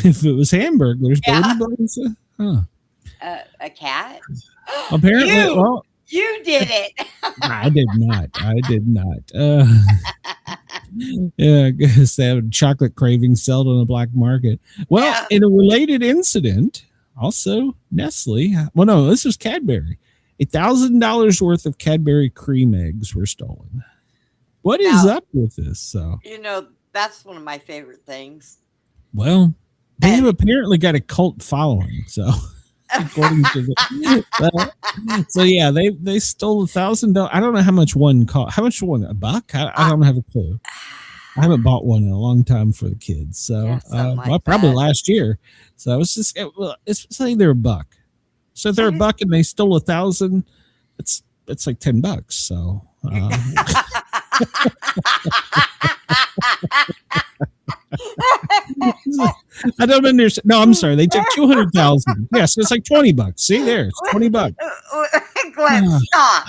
if it was Hamburglers. Yeah. But what do you blame A cat? apparently, You! You did it. I did not. Yeah, I guess they have chocolate cravings sold on the black market. Well, Yeah. in a related incident, also Nestle. Well, no, this was Cadbury. $1,000 worth of Cadbury cream eggs were stolen. What is Now- up with this? So, That's one of my favorite things. well, they And- have apparently got a cult following. So, according to so yeah, they stole $1,000. I don't know how much one cost. How much one? $1? I don't have a clue. I haven't bought one in a long time for the kids. So, Yeah, something like probably that. last year. So it's just it's saying they're $1. So if they're $1 and they stole 1,000, it's like $10. So. I don't understand. No, I'm sorry. They took 200,000. Yes, so it's like $20. See there, it's $20. Glenn, stop.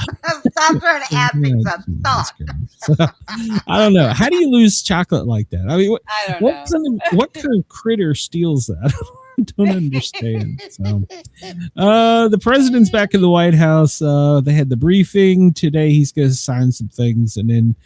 Stop trying to add things up. Stop. So, I don't know. How do you lose chocolate like that? I mean, I don't know. what kind of critter steals that? I don't understand. So, the president's back in the White House. They had the briefing today. He's going to sign some things, and then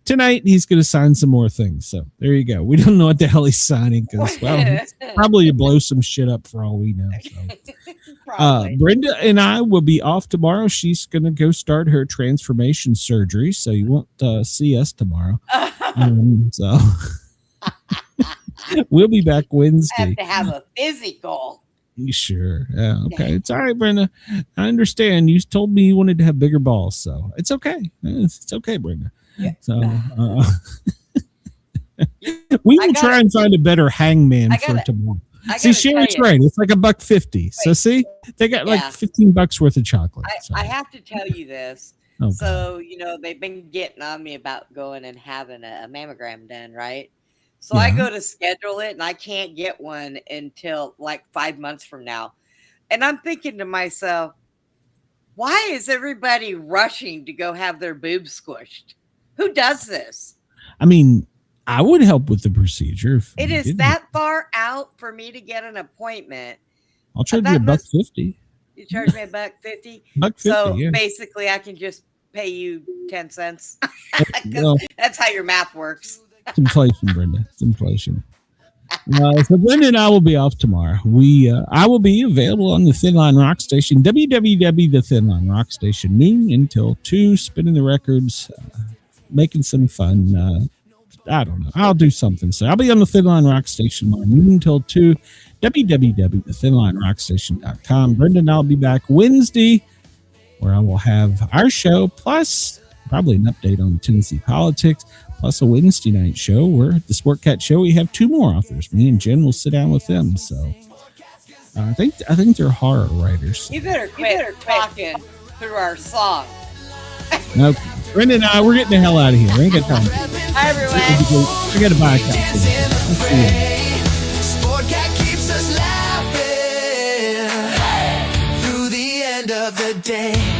tonight he's going to sign some more things. So there you go. We don't know what the hell he's signing because he's probably to blow some shit up for all we know. So. Probably. Brenda and I will be off tomorrow. She's going to go start her transformation surgery, so you won't see us tomorrow. So we'll be back Wednesday. Have to have a physical. You sure? Yeah. Okay. It's all right, Brenda. I understand. You told me you wanted to have bigger balls, so it's okay. It's okay, Brenda. Yeah. So we will gotta- try and find a better hangman I for gotta- tomorrow. I See, gotta tell Sherry's you, right. It's like $1.50. So see, they got like Yeah. $15 worth of chocolate. So. I have to tell you this. Okay. So, they've been getting on me about going and having a mammogram done, right? So I Yeah. go to schedule it and I can't get one until like 5 months from now. And I'm thinking to myself, why is everybody rushing to go have their boobs squished? Who does this? I mean, I would help with the procedure. If It you is didn't. that far out for me to get an appointment. I'll charge that you must- $1.50. You charge me $1.50. $1.50. So Yeah. basically, I can just pay you 10 cents. 'Cause Well, that's how your math works. it's inflation, Brenda. It's inflation. So Brenda and I will be off tomorrow. I will be available on the Thin Line Rock Station, www. The Thin Line Rock Station, noon until 2, spinning the records, making some fun I don't know. I'll do something. So I'll be on the Thin Line Rock Station tomorrow noon until 2. www.thinlinerockstation.com. Brenda and I'll be back Wednesday, where I will have our show, plus probably an update on Tennessee politics, plus a Wednesday night show where at the Sportcat show we have 2 more authors. Me and Jen will sit down with them. So I think they're horror writers. You better quit talking through our song. No, Brenda and I, we're getting the hell out of here. We ain't got time. Hi, everyone. I got to buy a couch. Sportcat keeps us laughing through the end of the day.